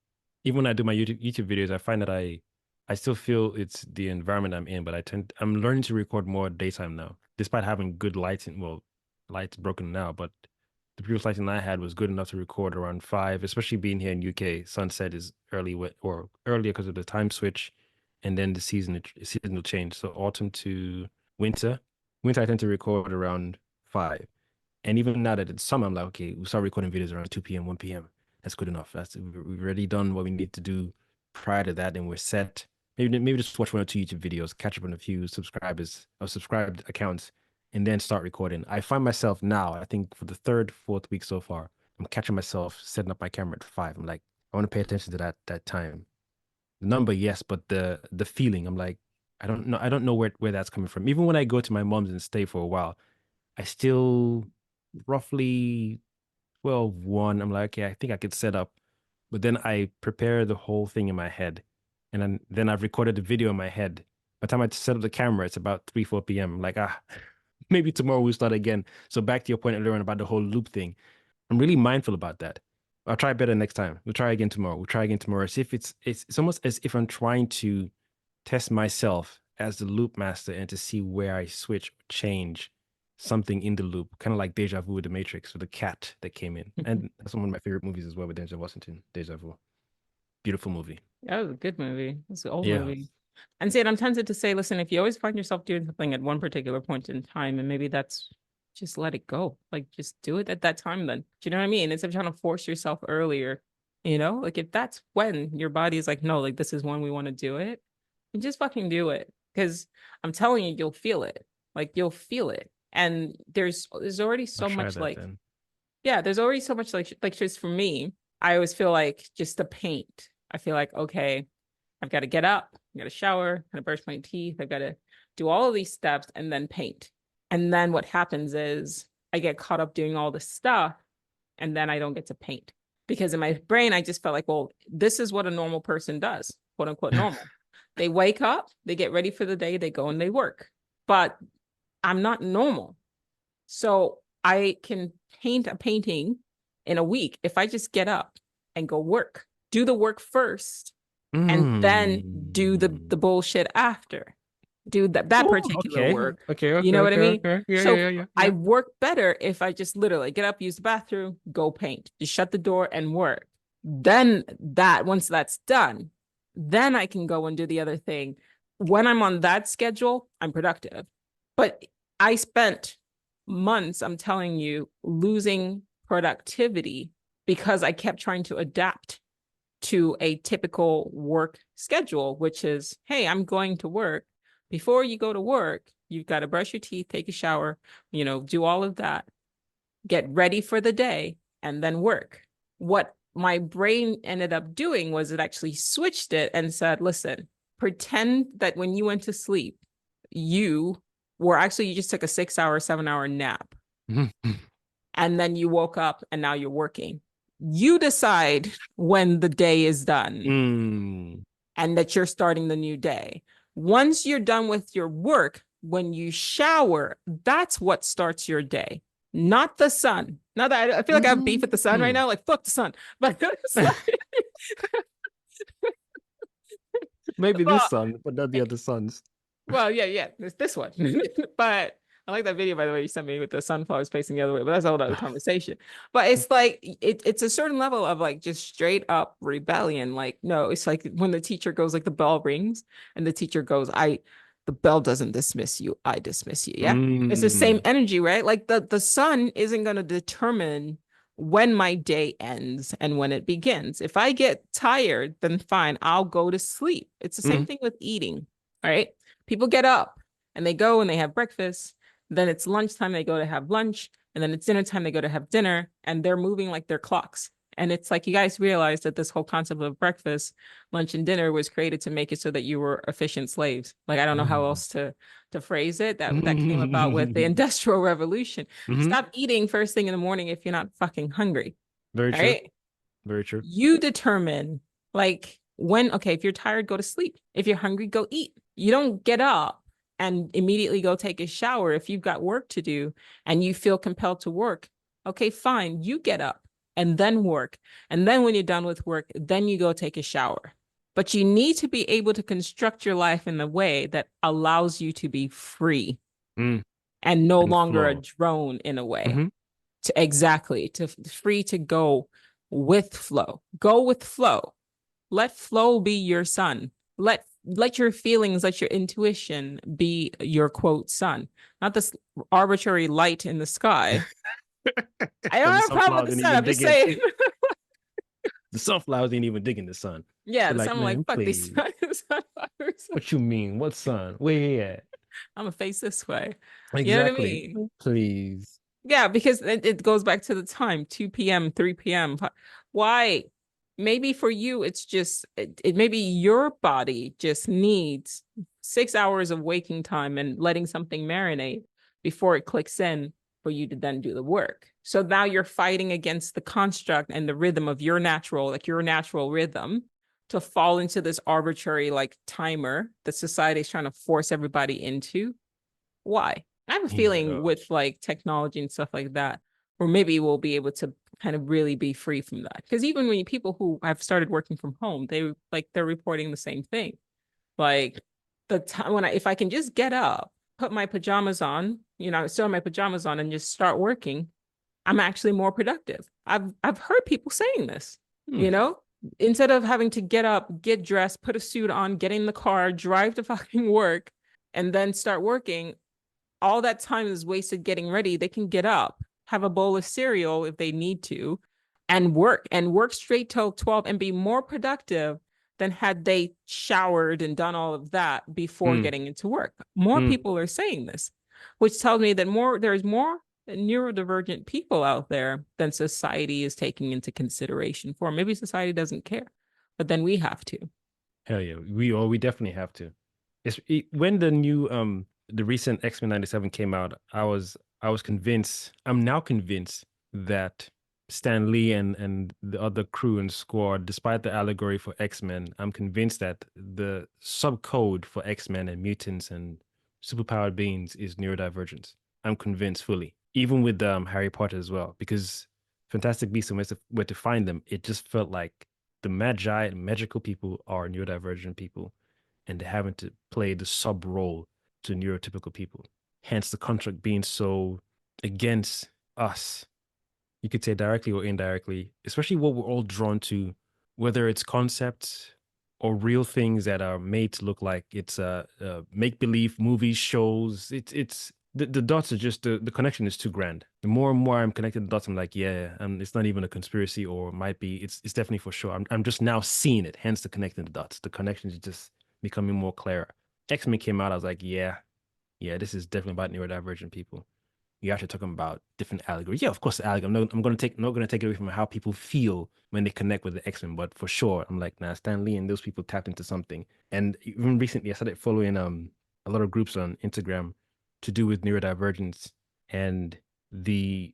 when I do my YouTube videos, I find that I still feel it's the environment I'm in, but I'm learning to record more daytime now, despite having good lighting. Well, lights broken now, but the previous lighting I had was good enough to record around 5, especially being here in UK. Sunset is early or earlier because of the time switch, and then the seasonal change. So autumn to winter. Winter I tend to record around 5. And even now that it's summer, I'm like, okay, we start recording videos around 2 p.m., 1 p.m. That's good enough. We've already done what we need to do prior to that, and we're set. Maybe just watch 1 or 2 YouTube videos, catch up on a few subscribers or subscribed accounts, and then start recording. I find myself now, I think for the 3rd, 4th week so far, I'm catching myself setting up my camera at 5. I'm like, I want to pay attention to that time. The number, yes, but the feeling, I'm like, I don't know where that's coming from. Even when I go to my mom's and stay for a while, I still roughly 12, 1, I'm like, okay, I think I could set up. But then I prepare the whole thing in my head. And then I've recorded the video in my head. By the time I set up the camera, it's about 3, 4 p.m. I'm like, maybe tomorrow we'll start again. So back to your point earlier on about the whole loop thing. I'm really mindful about that. I'll try better next time. We'll try again tomorrow. We'll try again tomorrow. As if it's almost as if I'm trying to test myself as the loop master and to see where I switch, change something in the loop, kind of like Deja Vu with the Matrix with the cat that came in. And that's one of my favorite movies as well with Denzel Washington, Deja Vu. Beautiful movie.
That was a good movie. It's an old
Yeah.
movie. And see, I'm tempted to say, listen, if you always find yourself doing something at one particular point in time, and maybe that's just let it go. Like just do it at that time then. Do you know what I mean? Instead of trying to force yourself earlier, like if that's when your body is like, no, like this is when we want to do it, and just fucking do it. Because I'm telling you, you'll feel it. Like you'll feel it. And there's already so much like, yeah, there's already so much like just for me, I always feel like just the paint. I feel like, okay, I've got to get up, I got to shower, I got to brush my teeth, I've got to do all of these steps and then paint. And then what happens is I get caught up doing all this stuff and then I don't get to paint because in my brain, I just felt like, well, this is what a normal person does, quote unquote normal. They wake up, they get ready for the day, they go and they work. But I'm not normal. So I can paint a painting in a week if I just get up and go work, do the work first, and then do the bullshit after. Do that particular work.
Okay.
You know what I mean?
Okay. Yeah,
so
yeah.
I work better if I just literally get up, use the bathroom, go paint, just shut the door and work. Then once that's done, then I can go and do the other thing. When I'm on that schedule, I'm productive. But I spent months, I'm telling you, losing productivity because I kept trying to adapt to a typical work schedule, which is, hey, I'm going to work. Before you go to work, you've got to brush your teeth, take a shower, do all of that. get ready for the day, and then work. What my brain ended up doing was it actually switched it and said, listen, pretend that when you went to sleep, you just took a 6 hour, 7 hour nap. And then you woke up and now you're working. You decide when the day is done and that you're starting the new day. Once you're done with your work, when you shower, that's what starts your day, not the sun. Now that I feel like I have beef with the sun right now, like fuck the sun. But
maybe this sun, but not the other suns.
Well, yeah, it's this one. But I like that video, by the way, you sent me with the sunflowers facing the other way, but that's a whole other conversation. But it's like it's a certain level of like just straight up rebellion. Like, no, it's like when the teacher goes, like the bell rings and the teacher goes, the bell doesn't dismiss you, I dismiss you. Yeah. It's the same energy, right? Like the sun isn't gonna determine when my day ends and when it begins. If I get tired, then fine, I'll go to sleep. It's the same thing with eating, right? People get up and they go and they have breakfast. Then it's lunchtime, they go to have lunch. And then it's dinner time, they go to have dinner. And they're moving like their clocks. And it's like, you guys realize that this whole concept of breakfast, lunch, and dinner was created to make it so that you were efficient slaves. Like, I don't know how else to phrase it. That came about with the Industrial Revolution. Stop eating first thing in the morning if you're not fucking hungry.
Very true.
Right?
Very true.
You determine, like, if you're tired, go to sleep. If you're hungry, go eat. You don't get up and immediately go take a shower if you've got work to do and you feel compelled to work. Okay, fine. You get up and then work. And then when you're done with work, then you go take a shower. But you need to be able to construct your life in a way that allows you to be free and no longer a drone in a way. To free to go with flow. Go with flow. Let flow be your sun. Let your feelings, let your intuition be your quote sun, not this arbitrary light in the sky. I don't have a problem with the sun. I'm just saying.
The sunflowers ain't even digging the sun.
Yeah, the sun, like, fuck these sunflowers.
What you mean? What sun? Where you at?
I'm gonna face this way.
Exactly.
You know what I mean?
Please.
Yeah, because it goes back to the time, 2 p.m., 3 p.m. Why? Maybe for you, it's just, maybe your body just needs 6 hours of waking time and letting something marinate before it clicks in for you to then do the work. So now you're fighting against the construct and the rhythm of your natural rhythm to fall into this arbitrary like timer that society is trying to force everybody into. Why? I have a feeling with like technology and stuff like that, or maybe we'll be able to kind of really be free from that. Because even when people who have started working from home, they're reporting the same thing. Like the time if I can just get up, put my pajamas on, sew my pajamas on and just start working, I'm actually more productive. I've heard people saying this, instead of having to get up, get dressed, put a suit on, get in the car, drive to fucking work, and then start working. All that time is wasted getting ready. They can get up, have a bowl of cereal if they need to, and work straight till 12 and be more productive than had they showered and done all of that before getting into work. More people are saying this, which tells me that there's more neurodivergent people out there than society is taking into consideration for. Maybe society doesn't care, but then we have to.
Hell yeah, we definitely have to. When the recent X-Men 97 came out, I was convinced. I'm now convinced that Stan Lee and the other crew and squad, despite the allegory for X-Men, I'm convinced that the subcode for X-Men and mutants and superpowered beings is neurodivergence. I'm convinced fully. Even with Harry Potter as well, because Fantastic Beasts and Where to Find Them, it just felt like the magi and magical people are neurodivergent people, and they're having to play the sub role to neurotypical people. Hence the contract being so against us. You could say directly or indirectly, especially what we're all drawn to, whether it's concepts or real things that are made to look like it's make-believe movies, shows. It's the dots are just the connection is too grand. The more and more I'm connecting the dots, I'm like, yeah, it's not even a conspiracy, or might be. It's definitely for sure. I'm just now seeing it. Hence the connecting the dots. The connection is just becoming more clearer. X-Men came out. I was like, yeah, this is definitely about neurodivergent people. you're actually talking about different allegories. Yeah, of course, allegory. I'm not going to take it away from how people feel when they connect with the X-Men, but for sure, I'm like, nah, Stan Lee and those people tapped into something. And even recently, I started following a lot of groups on Instagram to do with neurodivergence and the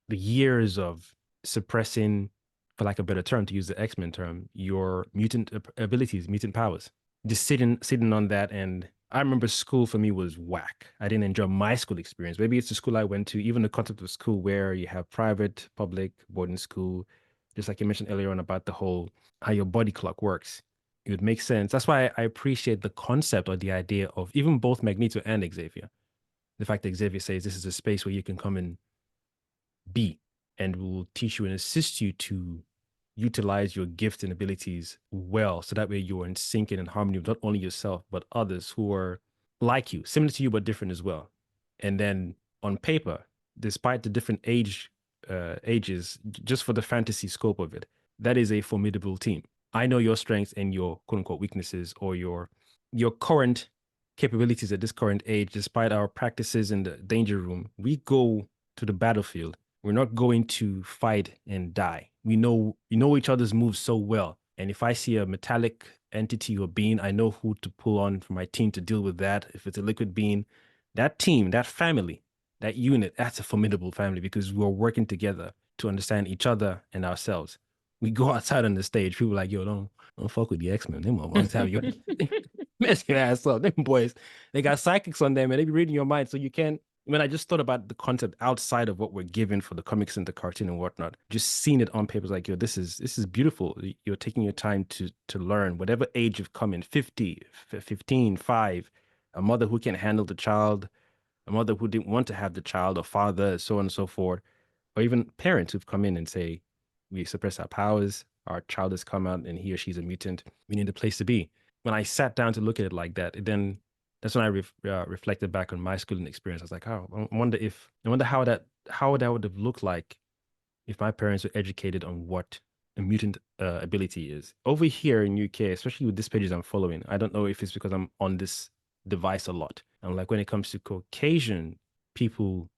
years of suppressing, for lack of a better term, to use the X-Men term, your mutant abilities, mutant powers. Just sitting on that. And I remember school for me was whack. I didn't enjoy my school experience. Maybe it's the school I went to, even the concept of school where you have private, public, boarding school, just like you mentioned earlier on about the whole how your body clock works. It would make sense. That's why I appreciate the concept or the idea of even both Magneto and Xavier. The fact that Xavier says this is a space where you can come and be, and will teach you and assist you to utilize your gifts and abilities well. So that way you're in sync and in harmony with not only yourself, but others who are like you, similar to you, but different as well. And then on paper, despite the different ages, just for the fantasy scope of it, that is a formidable team. I know your strengths and your quote unquote weaknesses or your current capabilities at this current age, despite our practices in the danger room. We go to the battlefield. We're not going to fight and die. We know each other's moves so well. And if I see a metallic entity or being, I know who to pull on for my team to deal with that. If it's a liquid being, that team, that family, that unit, that's a formidable family because we're working together to understand each other and ourselves. We go outside on the stage, people are like, yo, don't fuck with the X-Men. Them motherfuckers have you mess your ass up. Them boys, they got psychics on them and they be reading your mind. So you can't. When I just thought about the concept outside of what we're given for the comics and the cartoon and whatnot, just seeing it on paper is like, yo, this is beautiful. You're taking your time to learn, whatever age you've come in, 50, 15, 5, a mother who can handle the child, a mother who didn't want to have the child, a father, so on and so forth, or even parents who've come in and say, we suppress our powers, our child has come out and he or she's a mutant, we need a place to be. When I sat down to look at it like that, then that's when I reflected back on my schooling experience. I was like, oh, I wonder how that would have looked like if my parents were educated on what a mutant ability is. Over here in UK, especially with these pages I'm following, I don't know if it's because I'm on this device a lot. And like when it comes to Caucasian people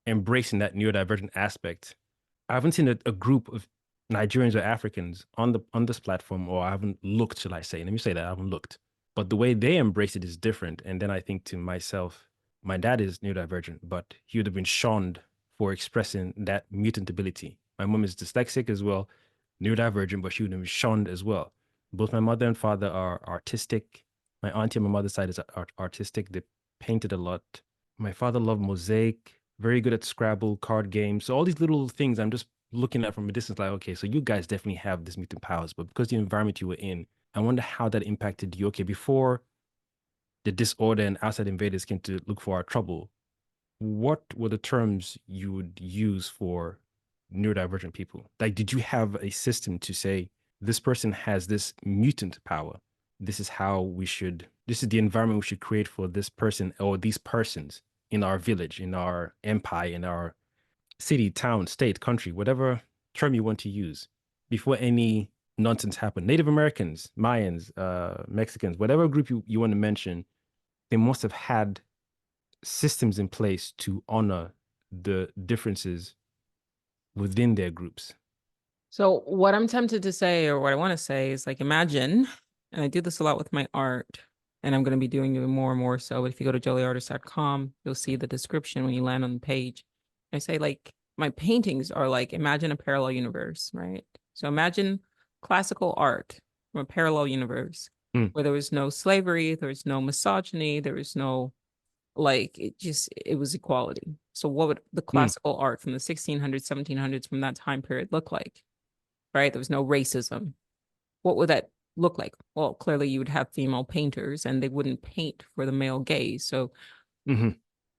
embracing that neurodivergent aspect, I haven't seen a group of Nigerians or Africans on this platform, or I haven't looked, shall I say? Let me say that I haven't looked. But the way they embrace it is different. And then I think to myself, my dad is neurodivergent, but he would have been shunned for expressing that mutant ability. My mom is dyslexic as well, neurodivergent, but she would have been shunned as well. Both my mother and father are artistic. My auntie on my mother's side is artistic. They painted a lot. My father loved mosaic, very good at Scrabble, card games. So all these little things I'm just looking at from a distance, like, okay, so you guys definitely have this mutant powers, but because the environment you were in, I wonder how that impacted you. Okay, before the disorder and outside invaders came to look for our trouble, what were the terms you would use for neurodivergent people? Like, did you have a system to say, this person has this mutant power? This is this is the environment we should create for this person or these persons in our village, in our empire, in our city, town, state, country, whatever term you want to use, before any nonsense happened. Native Americans, Mayans, Mexicans, whatever group you want to mention, they must have had systems in place to honor the differences within their groups.
So what I'm tempted to say, or what I want to say, is like, imagine, and I do this a lot with my art, and I'm going to be doing it more and more so. But if you go to jollyartist.com, you'll see the description when you land on the page. I say, like, my paintings are like, imagine a parallel universe, right? So imagine classical art from a parallel universe
Mm,
where there was no slavery, there was no misogyny, there was no, like, it was equality. So what would the
mm,
classical art from the 1600s, 1700s from that time period look like? Right? There was no racism. What would that look like? Well, clearly you would have female painters and they wouldn't paint for the male gaze. So
hmm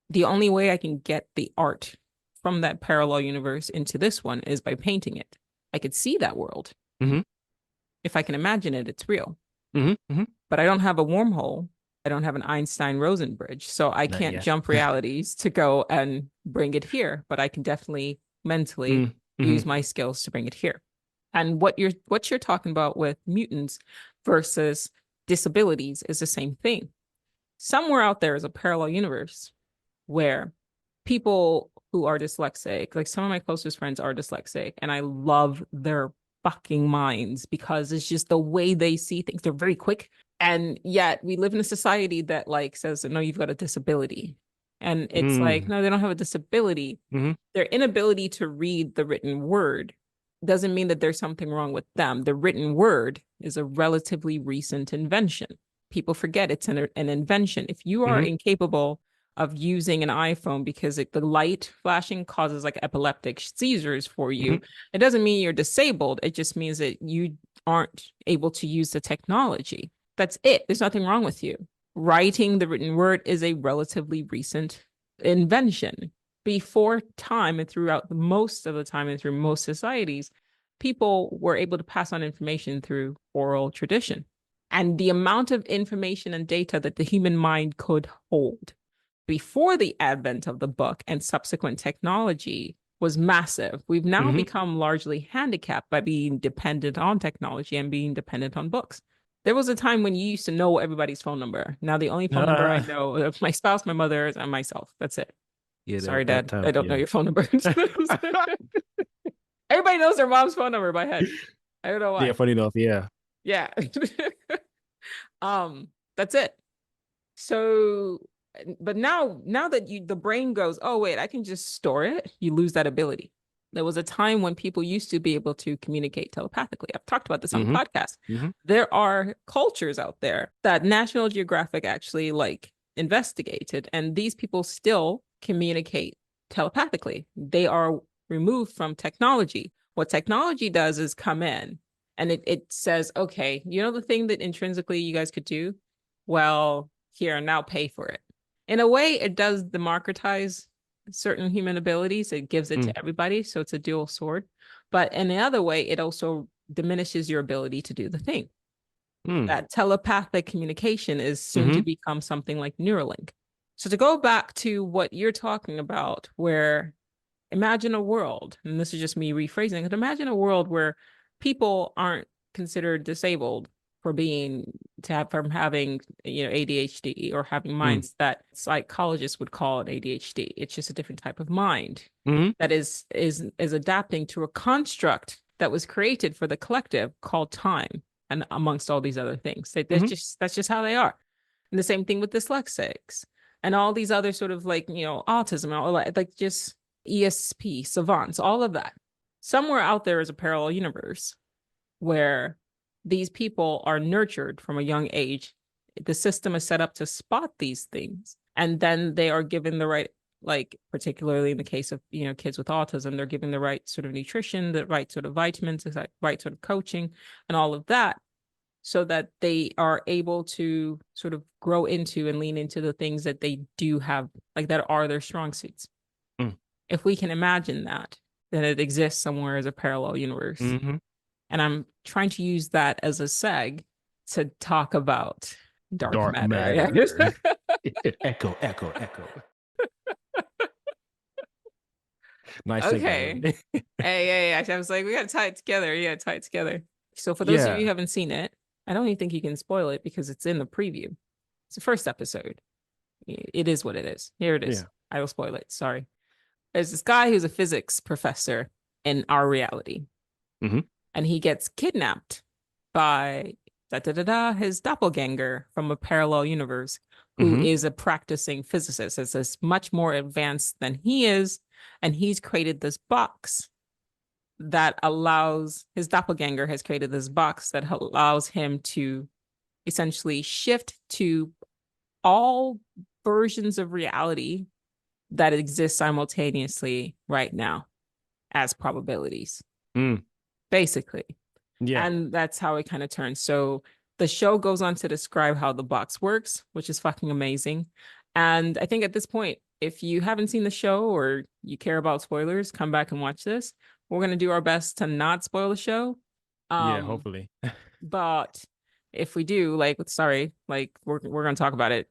the only way I can get the art from that parallel universe into this one is by painting it. I could see that world.
hmm
If I can imagine it, it's real.
hmm hmm
But I don't have a wormhole. I don't have an Einstein-Rosen bridge. So I
Not
can't
yet.
jump realities to go and bring it here. But I can definitely mentally
Mm-hmm.
use my skills to bring it here. And what you're talking about with mutants versus disabilities is the same thing. Somewhere out there is a parallel universe where people who are dyslexic. Like some of my closest friends are dyslexic, and I love their fucking minds because it's just the way they see things. They're very quick. And yet we live in a society that like says, no, you've got a disability. And it's like,
Mm.
no, they don't have a disability.
Mm-hmm.
Their inability to read the written word doesn't mean that there's something wrong with them. The written word is a relatively recent invention. People forget it's an invention. If you are
Mm-hmm.
incapable of using an iPhone because the light flashing causes like epileptic seizures for you,
Mm-hmm.
it doesn't mean you're disabled. It just means that you aren't able to use the technology. That's it. There's nothing wrong with you. Writing the written word is a relatively recent invention. Before time and throughout most of the time and through most societies, people were able to pass on information through oral tradition. And the amount of information and data that the human mind could hold before the advent of the book and subsequent technology was massive. We've now
Mm-hmm.
become largely handicapped by being dependent on technology and being dependent on books. There was a time when you used to know everybody's phone number. Now the only phone number I know of my spouse, my mother, and myself. That's it.
Yeah,
Sorry,
that
Dad. I
time,
don't know
yeah.
your phone number. Everybody knows their mom's phone number by head. I don't know
Yeah,
why.
funny enough, yeah.
Yeah. That's it. So, but now that the brain goes, oh wait, I can just store it, you lose that ability. There was a time when people used to be able to communicate telepathically. I've talked about this on the
Mm-hmm.
podcast.
Mm-hmm.
There are cultures out there that National Geographic actually like investigated, and these people still communicate telepathically. They are removed from technology. What technology does is come in and it says, okay, you know the thing that intrinsically you guys could do? Well, here, now pay for it. In a way, it does democratize certain human abilities. It gives it
Mm.
to everybody. So it's a dual sword. But in the other way, it also diminishes your ability to do the thing.
Mm.
That telepathic communication is soon
Mm-hmm.
to become something like Neuralink. So to go back to what you're talking about, where imagine a world, and this is just me rephrasing it, imagine a world where people aren't considered disabled for being to have from having ADHD or having
Mm.
minds that psychologists would call it ADHD. It's just a different type of mind
Mm-hmm.
that is adapting to a construct that was created for the collective called time, and amongst all these other things.
Mm-hmm.
That's just how they are. And the same thing with dyslexics and all these other sort of like autism, all like just ESP savants, all of that. Somewhere out there is a parallel universe where these people are nurtured from a young age. The system is set up to spot these things, and then they are given the right, like particularly in the case of kids with autism, they're given the right sort of nutrition, the right sort of vitamins, the right sort of coaching, and all of that, so that they are able to sort of grow into and lean into the things that they do have, like that are their strong suits.
Mm.
If we can imagine that, then it exists somewhere as a parallel universe.
Mm-hmm.
And I'm trying to use that as a seg to talk about dark
Dark
matter.
matter. Echo, echo, echo. Nice
Okay.
segue.
Hey, I was like, we gotta tie it together. Yeah, tie it together. So for those of you
Yeah.
who haven't seen it, I don't even think you can spoil it because it's in the preview. It's the first episode. It is what it is. Here it is.
Yeah.
I will spoil it. Sorry. There's this guy who's a physics professor in our reality.
Mm-hmm.
And he gets kidnapped by his doppelganger from a parallel universe who
Mm-hmm.
is a practicing physicist. It's much more advanced than he is. And he's created this box that allows his doppelganger has created this box that allows him to essentially shift to all versions of reality that exist simultaneously right now as probabilities,
Mm.
basically.
Yeah.
And that's how it kind of turns. So the show goes on to describe how the box works, which is fucking amazing. And I think at this point, if you haven't seen the show or you care about spoilers, come back and watch this. We're gonna do our best to not spoil the show.
Yeah,
Um,
hopefully.
but if we do, like, sorry, like we're gonna talk about it.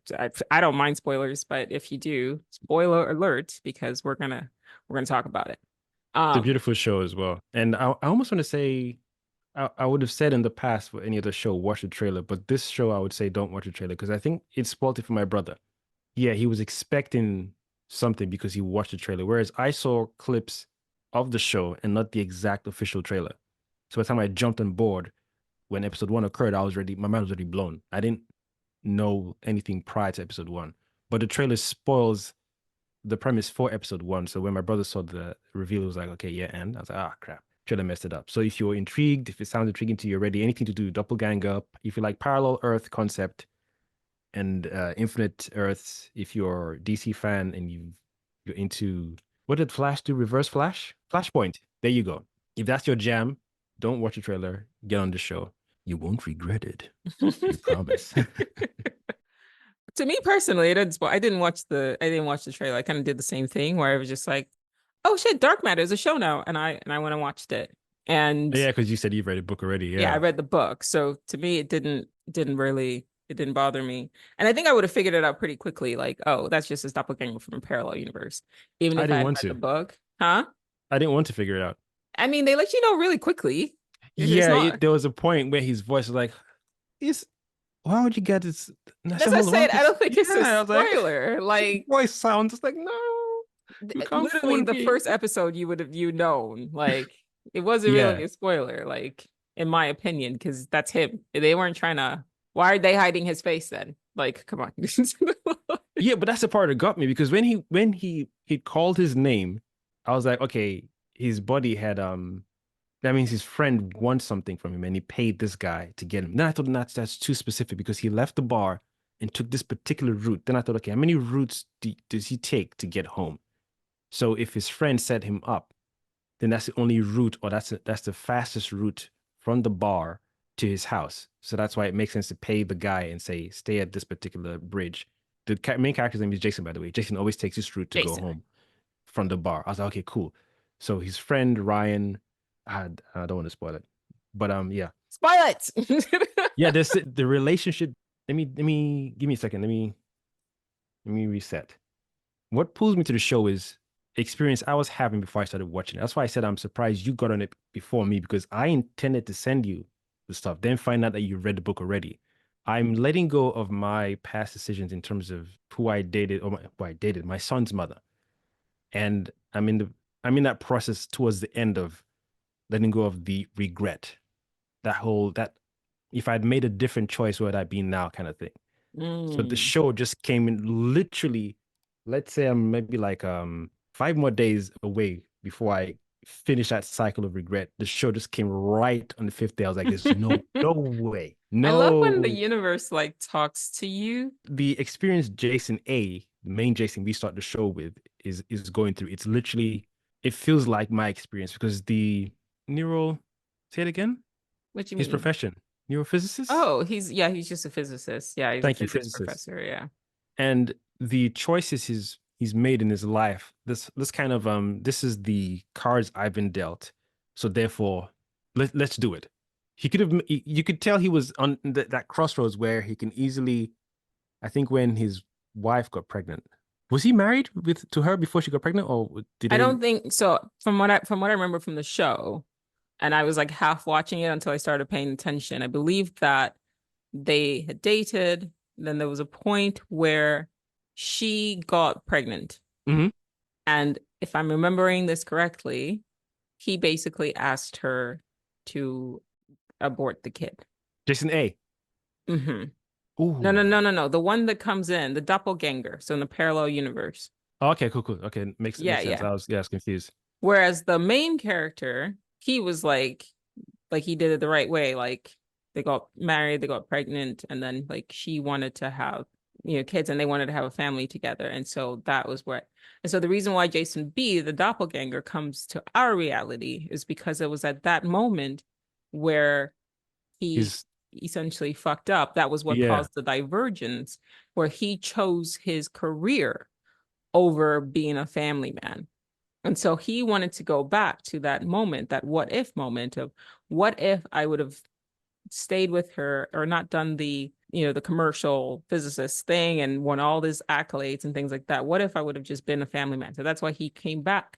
I don't mind spoilers, but if you do, spoiler alert, because we're gonna talk about it.
It's a
Um,
beautiful show as well. And I almost want to say I would have said in the past for any other show, watch the trailer, but this show I would say don't watch the trailer because I think it spoiled it for my brother. Yeah, he was expecting something because he watched the trailer. Whereas I saw clips of the show and not the exact official trailer. So by the time I jumped on board when episode one occurred, my mind was already blown. I didn't know anything prior to episode one. But the trailer spoils the premise for episode one. So when my brother saw the reveal, it was like, okay, yeah, and I was like, ah, crap, trailer messed it up. So if you're intrigued, if it sounds intriguing to you already, anything to do with doppelganger, if you like parallel Earth concept and infinite Earths, if you're a DC fan and you're into what did Flash do? Reverse Flash? Flashpoint. There you go. If that's your jam, don't watch the trailer. Get on the show. You won't regret it. We promise.
To me personally, it didn't spoil. I didn't watch the trailer. I kind of did the same thing where I was just like, oh shit, Dark Matter is a show now. And I went and watched it. And
Yeah, because you said you've read a book already.
yeah, I
Yeah.
read the book. So to me, it didn't bother me. And I think I would have figured it out pretty quickly, like, oh, that's just his doppelganger from a parallel universe. Even
I
if I
didn't
had
want
read the
to.
book. Huh?
I didn't want to figure it out.
I mean, they let you know really quickly. It's
Yeah,
not.
there was a point where his voice was like, "Is why would you get this?" And I
That's
said,
what I
"Hold on, why
said.
would you
I don't think it's a
yeah, I was like,
spoiler.
his
Like
voice sounds just like, no, you can't
literally
fool
the
me.
first episode you known. Like it wasn't really
Yeah,
a spoiler, like in my opinion, because that's him. They weren't trying to why are they hiding his face then? Like, come on.
yeah, but that's the part that got me because when he called his name, I was like, okay, his buddy had that means his friend wants something from him and he paid this guy to get him. Then I thought that's too specific because he left the bar and took this particular route. Then I thought, okay, how many routes does he take to get home? So if his friend set him up, then that's the only route, or that's the fastest route from the bar to his house. So that's why it makes sense to pay the guy and say, stay at this particular bridge. The main character's name is Jason, by the way. Jason always takes this route to go
Jason.
home from the bar. I was like, okay, cool. So his friend Ryan, I don't want to spoil it, but yeah,
Spoil it.
yeah. This the relationship. Let me give me a second. Let me reset. What pulls me to the show is experience I was having before I started watching it. That's why I said I'm surprised you got on it before me because I intended to send you the stuff, then find out that you read the book already. I'm letting go of my past decisions in terms of who I dated or who I dated, my son's mother. And I'm in that process towards the end of letting go of the regret. That if I'd made a different choice, where would I be now kind of thing. So the
Mm.
show just came in literally, let's say I'm maybe like 5 more days away before I finish that cycle of regret. The show just came right on the fifth day. I was like, there's no way.
I love when the
No.
universe like talks to you.
The experience Jason A, the main Jason we start the show with, is going through. It's literally, it feels like my experience because the neural, say it again,
What do you
his
mean?
profession, neurophysicist.
Oh, he's just a physicist. Yeah, he's a
Thank you,
physics
physicist.
professor. Yeah.
And the choices he's made in his life, this kind of this is the cards I've been dealt. So therefore, let's do it. He could have you could tell he was on that crossroads where he can easily, I think when his wife got pregnant. Was he married with to her before she got pregnant, or did
I
they?
don't think so. From what I remember from the show, and I was like half watching it until I started paying attention. I believe that they had dated. Then there was a point where she got pregnant.
Mhm.
And if I'm remembering this correctly, he basically asked her to abort the kid.
Jason A.
Hmm. No, no,
Ooh.
no, no, no. The one that comes in, the doppelganger. So in the parallel universe.
Oh, okay, cool. Okay,
Yeah,
makes sense.
yeah.
I was confused.
Whereas the main character, he was like he did it the right way. Like they got married, they got pregnant, and then like she wanted to have, kids and they wanted to have a family together. And so that was what, and so the reason why Jason B, the doppelganger, comes to our reality is because it was at that moment where he
He's
essentially fucked up. That was what
yeah.
caused the divergence, where he chose his career over being a family man. And so he wanted to go back to that moment, that what if moment of what if I would have stayed with her or not done the commercial physicist thing and won all these accolades and things like that. What if I would have just been a family man? So that's why he came back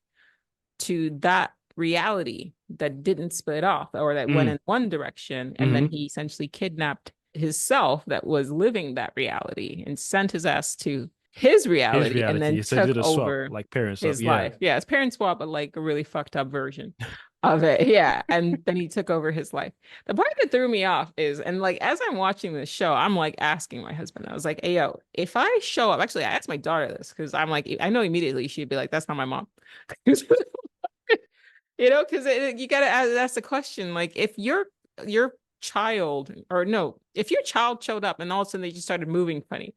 to that reality that didn't split off or that went
Mm,
in one direction. And then
hmm.
he essentially kidnapped his self that was living that reality and sent his ass to his
His
reality and then
reality. So they
took
did a swap,
over
like parent swap.
his
Yeah.
life. Yeah, his parents swap, but like a really fucked up version of it. Yeah. And then he took over his life. The part that threw me off is, and like as I'm watching this show, I'm like asking my husband, I was like, hey, yo, if I show up, actually, I asked my daughter this because I'm like, I know immediately she'd be like, that's not my mom. You know, because you gotta ask the question, like if your child, or no, if your child showed up and all of a sudden they just started moving funny,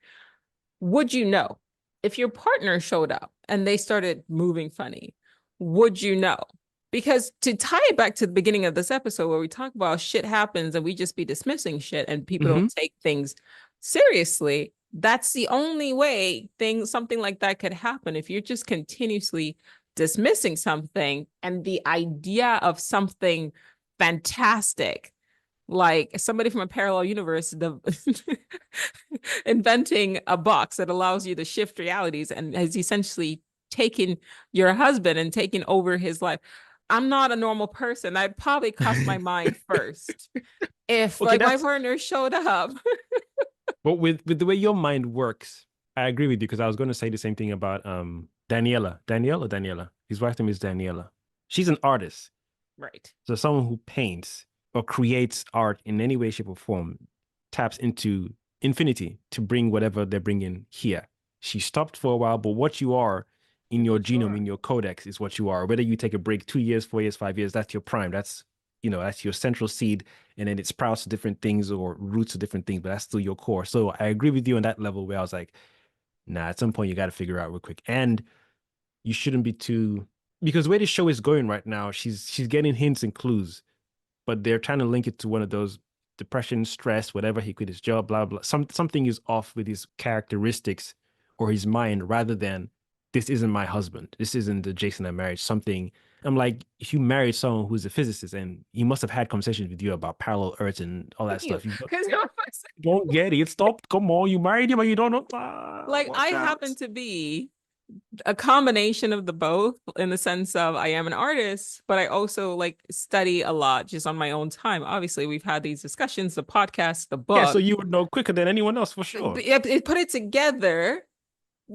would you know? If your partner showed up and they started moving funny, would you know? Because to tie it back to the beginning of this episode where we talk about shit happens and we just be dismissing shit and people
Hmm.
don't take things seriously, that's the only way something like that could happen. If you're just continuously dismissing something and the idea of something fantastic, like somebody from a parallel universe, inventing a box that allows you to shift realities and has essentially taken your husband and taken over his life. I'm not a normal person. I'd probably cross my mind first if
Okay,
like my
that's
partner showed up.
but with the way your mind works, I agree with you because I was going to say the same thing about Daniela. Daniela. His wife's name is Daniela. She's an artist.
Right.
So someone who paints or creates art in any way, shape, or form taps into infinity to bring whatever they're bringing here. She stopped for a while, but what you are in your
For
genome,
sure.
in your codex, is what you are. Whether you take a break 2 years, 4 years, 5 years, that's your prime. That's that's your central seed, and then it sprouts to different things or roots to different things, but that's still your core. So I agree with you on that level where I was like, nah, at some point you got to figure out real quick. And you shouldn't be too because the way the show is going right now, she's getting hints and clues, but they're trying to link it to one of those depression, stress, whatever. He quit his job, blah blah. Something is off with his characteristics or his mind, rather than this isn't my husband. This isn't the Jason I married. Something. I'm like, if you married someone who's a physicist and he must have had conversations with you about parallel Earths and all that
You,
stuff, you
because
don't get it. Stop. Come on, you married him and you don't know.
like I
Watch
happen
out.
to be a combination of the both in the sense of I am an artist, but I also like study a lot just on my own time. Obviously, we've had these discussions, the podcast, the
Yeah, so
book.
you would know quicker than anyone else for sure.
It put it together.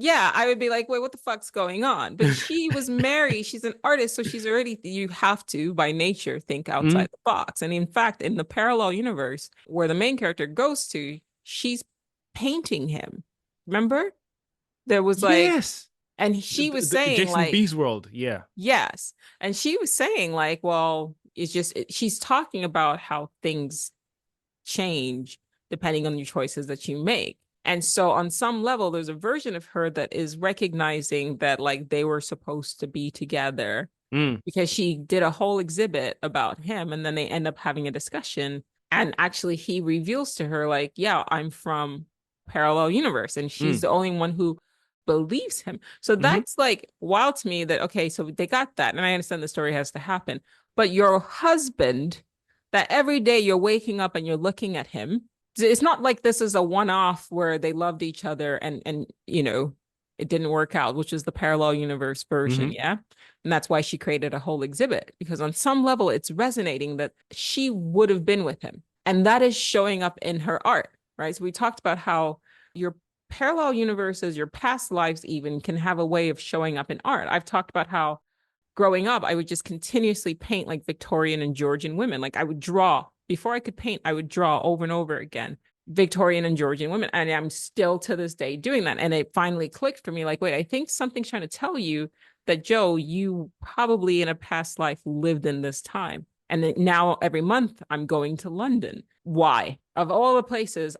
Yeah, I would be like, wait, what the fuck's going on? But she was married. She's an artist, so she's already, you have to, by nature, think
Mm,
outside the box. And in fact, in the parallel universe where the main character goes to, she's painting him. Remember? There was like,
yes.
and she was saying,
Jason
like,
B's world. Yeah.
yes. And she was saying, like, well, she's talking about how things change depending on your choices that you make. And so, on some level, there's a version of her that is recognizing that, like, they were supposed to be together
Mm,
because she did a whole exhibit about him. And then they end up having a discussion. And actually, he reveals to her, like, yeah, I'm from parallel universe. And she's
mm,
the only one who believes him. So
hmm.
that's like wild to me that, okay, so they got that. And I understand the story has to happen. But your husband, that every day you're waking up and you're looking at him, it's not like this is a one-off where they loved each other and it didn't work out, which is the parallel universe version.
Hmm.
Yeah. And that's why she created a whole exhibit, because on some level it's resonating that she would have been with him. And that is showing up in her art, right? So we talked about how your parallel universes, your past lives even can have a way of showing up in art. I've talked about how growing up, I would just continuously paint like Victorian and Georgian women. Like I would draw before I could paint, I would draw over and over again Victorian and Georgian women. And I'm still to this day doing that. And it finally clicked for me like, wait, I think something's trying to tell you that, Joe, you probably in a past life lived in this time. And now every month I'm going to London. Why? Of all the places,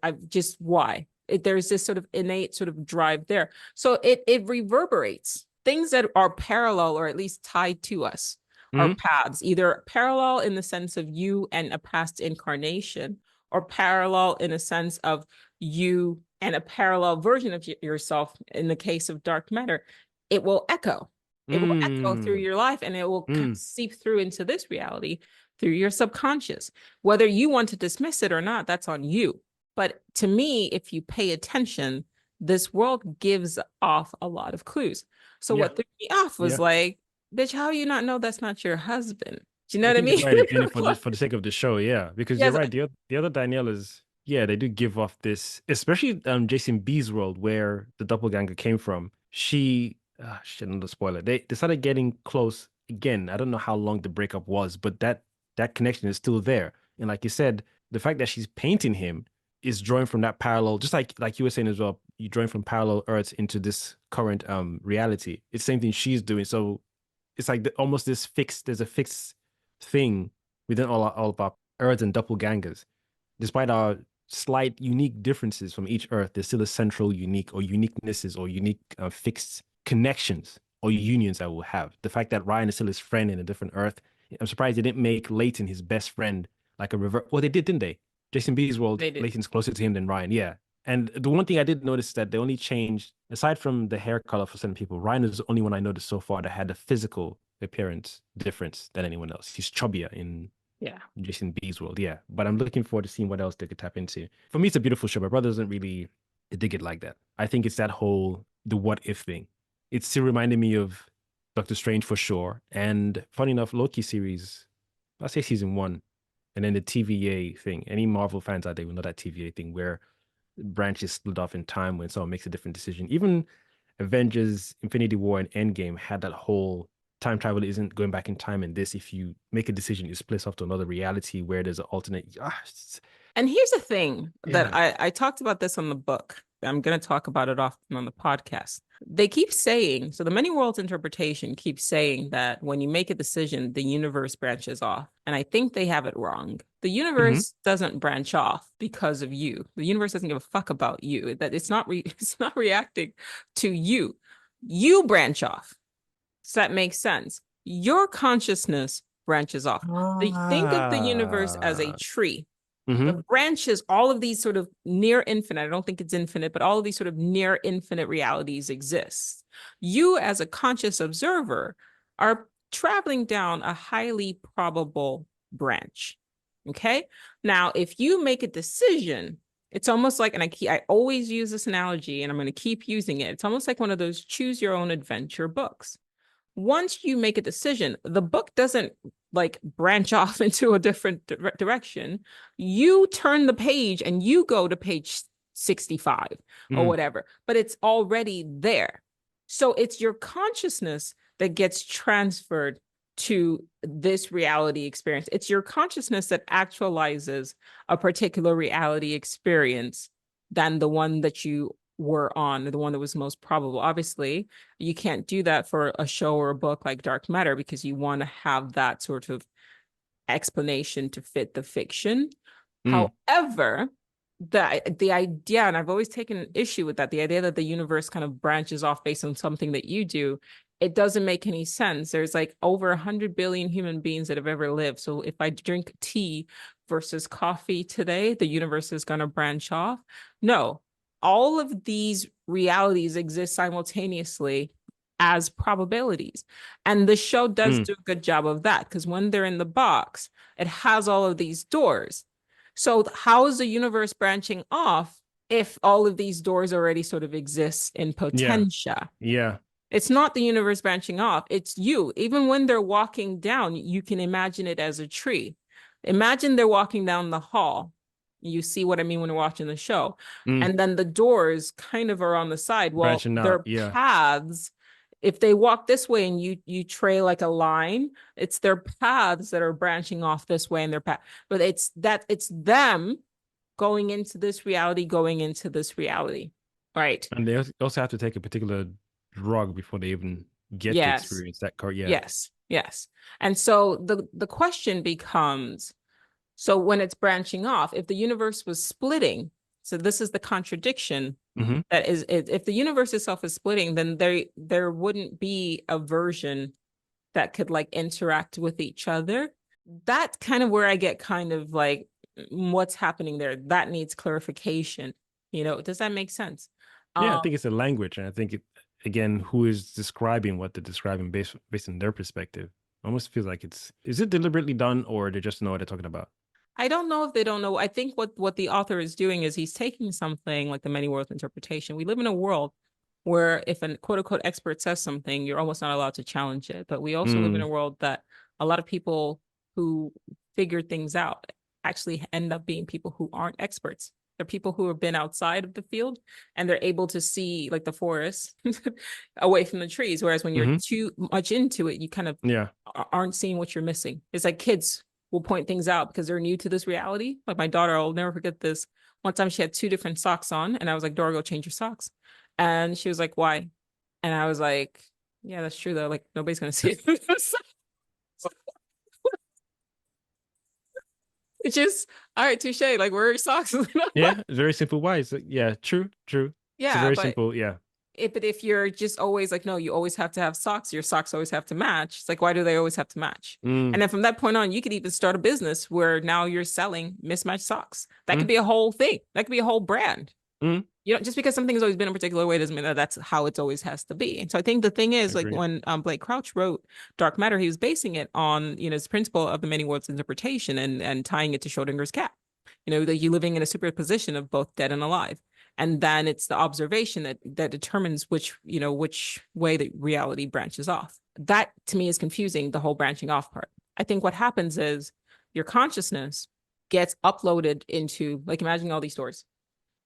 why? There's this sort of innate sort of drive there. So it reverberates. Things that are parallel or at least tied to us are
Hmm.
paths, either parallel in the sense of you and a past incarnation, or parallel in a sense of you and a parallel version of yourself. In the case of dark matter, it will echo. It will echo through
Mm,
your life and it will
mm.
seep through into this reality through your subconscious. Whether you want to dismiss it or not, that's on you. But to me, if you pay attention, this world gives off a lot of clues. So
Yeah.
what threw me off was
Yeah.
like, bitch, how you not know that's not your husband? Do you know
I
what I
think they're
mean?
writing it in it for the sake of the show, yeah. Because you're
Yes,
right. The other Danielle is yeah, they do give off this, especially Jason B's world where the doppelganger came from. Shit, another spoiler. They started getting close again. I don't know how long the breakup was, but that connection is still there. And like you said, the fact that she's painting him is drawing from that parallel, just like you were saying as well. You're drawing from parallel Earths into this current reality. It's the same thing she's doing. So it's like almost this fixed. There's a fixed thing within all of our Earths and doppelgangers. Despite our slight unique differences from each Earth, there's still a central unique or uniquenesses or unique fixed connections or unions that we'll have. The fact that Ryan is still his friend in a different Earth, I'm surprised they didn't make Leighton his best friend, like a revert. Well, they did, didn't they? Jason B's world,
They did.
Leighton's closer to him than Ryan. Yeah. And the one thing I did notice is that they only changed, aside from the hair color for certain people, Ryan is the only one I noticed so far that had a physical appearance difference than anyone else. He's chubbier in
Yeah.
Jason B's world, yeah. But I'm looking forward to seeing what else they could tap into. For me, it's a beautiful show. My brother doesn't really dig it like that. I think it's that whole the what if thing. It's still reminding me of Doctor Strange for sure. And funny enough, Loki series, I'll say season one, and then the TVA thing. Any Marvel fans out there will know that TVA thing where branches split off in time when someone makes a different decision. Even Avengers, Infinity War, and Endgame had that whole time travel isn't going back in time. And this, if you make a decision, it splits off to another reality where there's an alternate.
And here's the thing that
Yeah.
I talked about this on the book. I'm going to talk about it often on the podcast. They keep saying, so the many worlds interpretation keeps saying that when you make a decision, the universe branches off. And I think they have it wrong. The
Hmm.
universe doesn't branch off because of you. The universe doesn't give a fuck about you. That it's not reacting to you. You branch off. So that makes sense. Your consciousness branches off. Think of the universe as a
Ah.
tree. The
Hmm.
branches, all of these sort of near infinite, I don't think it's infinite, but all of these sort of near infinite realities exist. You, as a conscious observer, are traveling down a highly probable branch. Okay. Now, if you make a decision, it's almost like, and I always use this analogy and I'm going to keep using it. It's almost like one of those choose your own adventure books. Once you make a decision, the book doesn't like branch off into a different direction. You turn the page and you go to page 65 or
Mm.
whatever, but it's already there. So it's your consciousness that gets transferred to this reality experience. It's your consciousness that actualizes a particular reality experience than the one that you were on, the one that was most probable. Obviously, you can't do that for a show or a book like Dark Matter because you want to have that sort of explanation to fit the fiction.
Mm.
However, the idea, and I've always taken an issue with that, the idea that the universe kind of branches off based on something that you do, it doesn't make any sense. There's like over 100 billion human beings that have ever lived. So if I drink tea versus coffee today, the universe is going to branch off. No, all of these realities exist simultaneously as probabilities. And the show does
Mm.
do a good job of that because when they're in the box, it has all of these doors. So how is the universe branching off if all of these doors already sort of exist in
Yeah.
potentia?
Yeah.
It's not the universe branching off, it's you. Even when they're walking down, you can imagine it as a tree. Imagine they're walking down the hall. You see what I mean when you're watching the show.
Mm.
And then the doors kind of are on the side. Well,
Branching out.
their
Yeah.
paths, if they walk this way and you trail like a line, it's their paths that are branching off this way and their path. But it's them going into this reality, going into this reality. Right.
And they also have to take a particular drug before they even get to
Yes.
experience that car. Yeah.
Yes. Yes. And so the question becomes, so when it's branching off, if the universe was splitting, so this is the contradiction
Hmm.
that is, if the universe itself is splitting, then there wouldn't be a version that could like interact with each other. That's kind of where I get kind of like, what's happening there? That needs clarification. Does that make sense?
Yeah, I
Um,
think it's a language, and I think it again, who is describing what they're describing based on their perspective. Almost feels like is it deliberately done or they just know what they're talking about?
I don't know if they don't know. I think what the author is doing is he's taking something like the many worlds interpretation. We live in a world where if a quote unquote expert says something, you're almost not allowed to challenge it. But we also live in
Mm.
a world that a lot of people who figure things out actually end up being people who aren't experts. They're people who have been outside of the field and they're able to see like the forest away from the trees. Whereas when you're too much into it, you kind of aren't seeing what you're missing. It's like kids will point things out because they're new to this reality. Like my daughter, I'll never forget this. One time she had 2 different socks on and I was like, Dora, go change your socks. And she was like, why? And I was like, yeah, that's true though. Like nobody's going to see it. It's just, all right, touche. Like, where are your socks?
Yeah, very simple. Why? Yeah, true. It's a
Yeah,
very
but
simple. Yeah.
but if you're just always like, no, you always have to have socks, your socks always have to match. It's like, why do they always have to match? And then from that point on, you could even start a business where now you're selling mismatched socks. That could be a whole thing. That could be a whole brand. You know, just because something has always been a particular way doesn't mean that that's how it always has to be. And so I think the thing is, like when Blake Crouch wrote Dark Matter, he was basing it on, you know, his principle of the many worlds interpretation and tying it to Schrodinger's cat. You know, that you're living in a superposition of both dead and alive. And then it's the observation that determines which way the reality branches off. That to me is confusing, the whole branching off part. I think what happens is your consciousness gets uploaded into, like, imagine all these doors.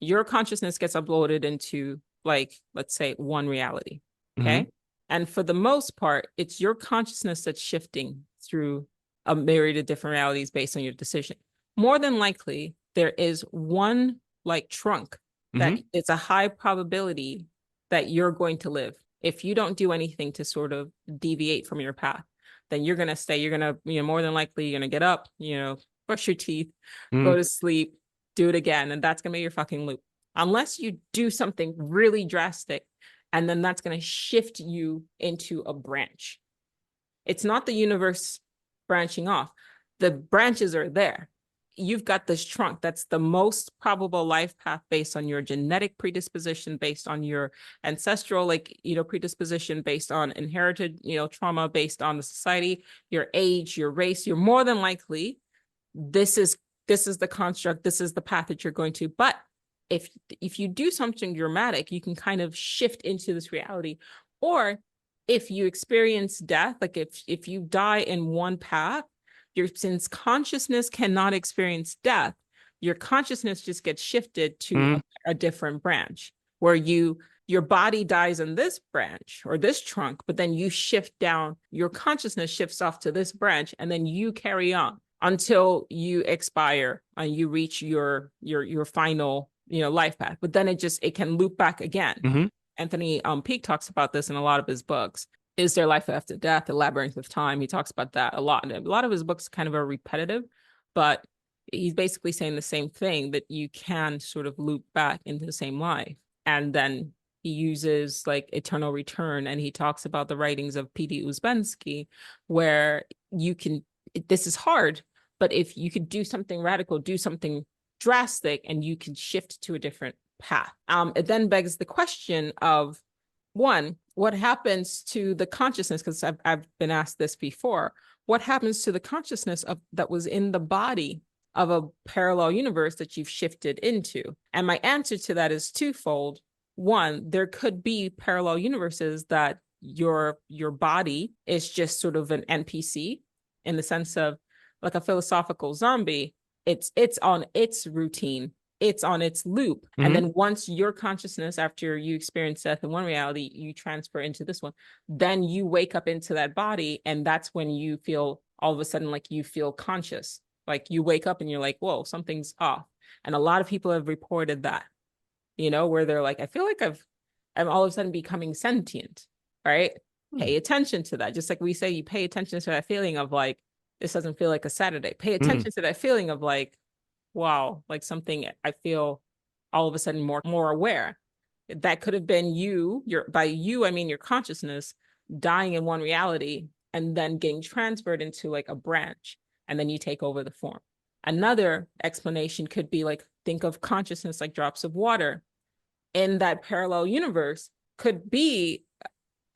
Your consciousness gets uploaded into, like, let's say one reality. Okay. And for the most part, it's your consciousness that's shifting through a myriad of different realities based on your decision. More than likely, there is one like trunk that it's a high probability that you're going to live. If you don't do anything to sort of deviate from your path, then you're going to stay. You're going to, you know, more than likely, you're going to get up, you know, brush your teeth, go to sleep, do it again. And that's going to be your fucking loop. Unless you do something really drastic, and then that's going to shift you into a branch. It's not the universe branching off. The branches are there. You've got this trunk that's the most probable life path based on your genetic predisposition, based on your ancestral, like, you know, predisposition, based on inherited, you know, trauma, based on the society, your age, your race. You're more than likely, this is the construct, this is the path that you're going to. But if you do something dramatic, you can kind of shift into this reality. Or if you experience death, like if you die in one path, since consciousness cannot experience death, your consciousness just gets shifted to a different branch where your body dies in this branch or this trunk, but then you shift down, your consciousness shifts off to this branch, and then you carry on until you expire and you reach your final, you know, life path. But then it can loop back again. Anthony Peake talks about this in a lot of his books. Is there life after death? The Labyrinth of Time. He talks about that a lot. And a lot of his books kind of are repetitive, but he's basically saying the same thing, that you can sort of loop back into the same life. And then he uses like eternal return, and he talks about the writings of P.D. Uzbensky, where you can, this is hard, but if you could do something radical, do something drastic, and you can shift to a different path. It then begs the question of, one, what happens to the consciousness? Because I've been asked this before. What happens to the consciousness that was in the body of a parallel universe that you've shifted into? And my answer to that is twofold. One, there could be parallel universes that your body is just sort of an NPC, in the sense of like a philosophical zombie. It's on its routine, it's on its loop. And then once your consciousness, after you experience death in one reality, you transfer into this one, then you wake up into that body. And that's when you feel all of a sudden like you feel conscious. Like you wake up and you're like, whoa, something's off. And a lot of people have reported that, you know, where they're like, I feel like I'm all of a sudden becoming sentient, right? Pay attention to that. Just like we say, you pay attention to that feeling of like, this doesn't feel like a Saturday. Pay attention to that feeling of like, wow, like something, I feel all of a sudden more aware. That could have been by you, I mean your consciousness dying in one reality and then getting transferred into like a branch, and then you take over the form. Another explanation could be like, think of consciousness like drops of water. In that parallel universe could be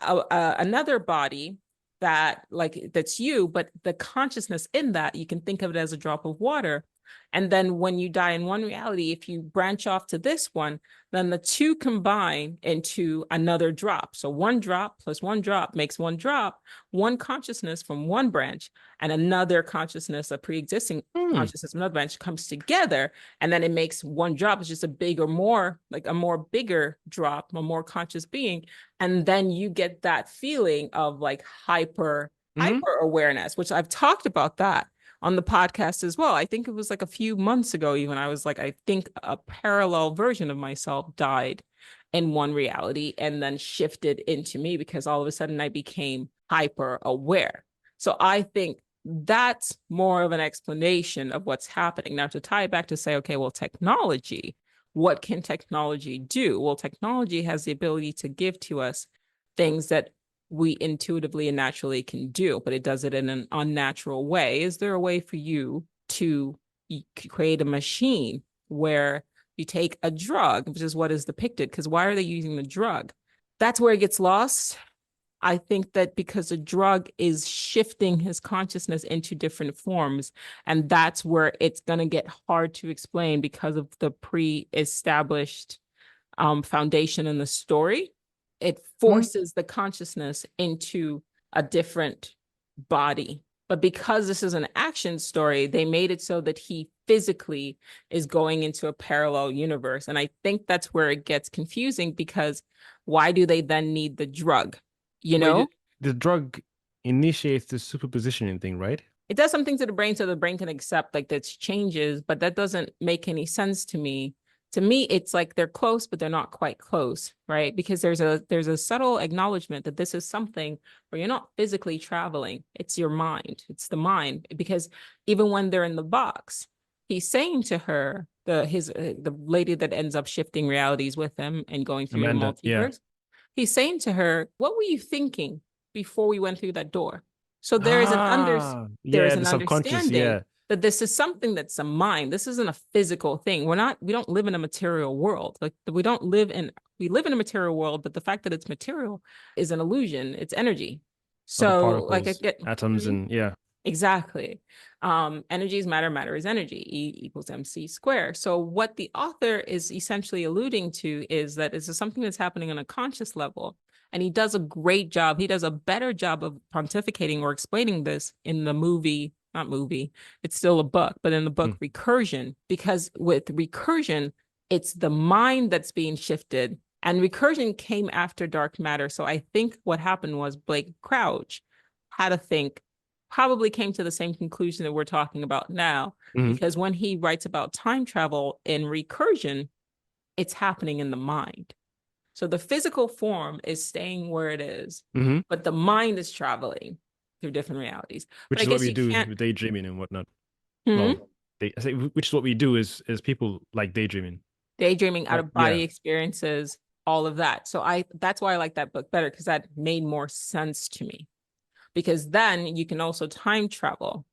another body that's you, but the consciousness in that, you can think of it as a drop of water, And then when you die in one reality, if you branch off to this one, then the two combine into another drop. So one drop plus one drop makes one drop, one consciousness from one branch and another consciousness, a pre-existing consciousness of another branch comes together. And then it makes one drop. It's just a bigger, more like a more bigger drop, a more conscious being. And then you get that feeling of like hyper awareness, which I've talked about that on the podcast as well. I think it was like a few months ago, even I was like, I think a parallel version of myself died in one reality and then shifted into me because all of a sudden I became hyper aware. So I think that's more of an explanation of what's happening. Now, to tie it back to say, okay, well, technology, what can technology do? Well, technology has the ability to give to us things that we intuitively and naturally can do, but it does it in an unnatural way. Is there a way for you to create a machine where you take a drug, which is what is depicted? Because why are they using the drug? That's where it gets lost. I think that because a drug is shifting his consciousness into different forms, and that's where it's going to get hard to explain because of the pre-established foundation in the story. It forces the consciousness into a different body. But because this is an action story, they made it so that he physically is going into a parallel universe. And I think that's where it gets confusing because why do they then need the drug? You know?
The drug initiates the superpositioning thing, right?
It does something to the brain so the brain can accept like that's changes, but that doesn't make any sense to me. To me, it's like they're close, but they're not quite close, right? Because there's a subtle acknowledgement that this is something where you're not physically traveling. It's your mind. It's the mind. Because even when they're in the box, he's saying to her, the lady that ends up shifting realities with him and going through
Amanda,
the multiverse, he's saying to her, "What were you thinking before we went through that door?" So there is
the subconscious,
understanding that this is something that's a mind. This isn't a physical thing. We don't live in a material world. Like we live in a material world, but the fact that it's material is an illusion. It's energy.
Other
So
particles,
like I get
atoms and
exactly. Energy is matter, matter is energy, E equals MC squared. So what the author is essentially alluding to is that this is something that's happening on a conscious level. And he does a great job. He does a better job of pontificating or explaining this in the movie, not movie, it's still a book, but in the book Recursion, because with Recursion, it's the mind that's being shifted. And Recursion came after Dark Matter. So I think what happened was Blake Crouch had to think, probably came to the same conclusion that we're talking about now, because when he writes about time travel in Recursion, it's happening in the mind. So the physical form is staying where it is, but the mind is traveling through different realities.
Which is what we do with daydreaming and whatnot. Well, I say which is what we do is people like daydreaming.
Daydreaming, out of body experiences, all of that. So that's why I like that book better, because that made more sense to me. Because then you can also time travel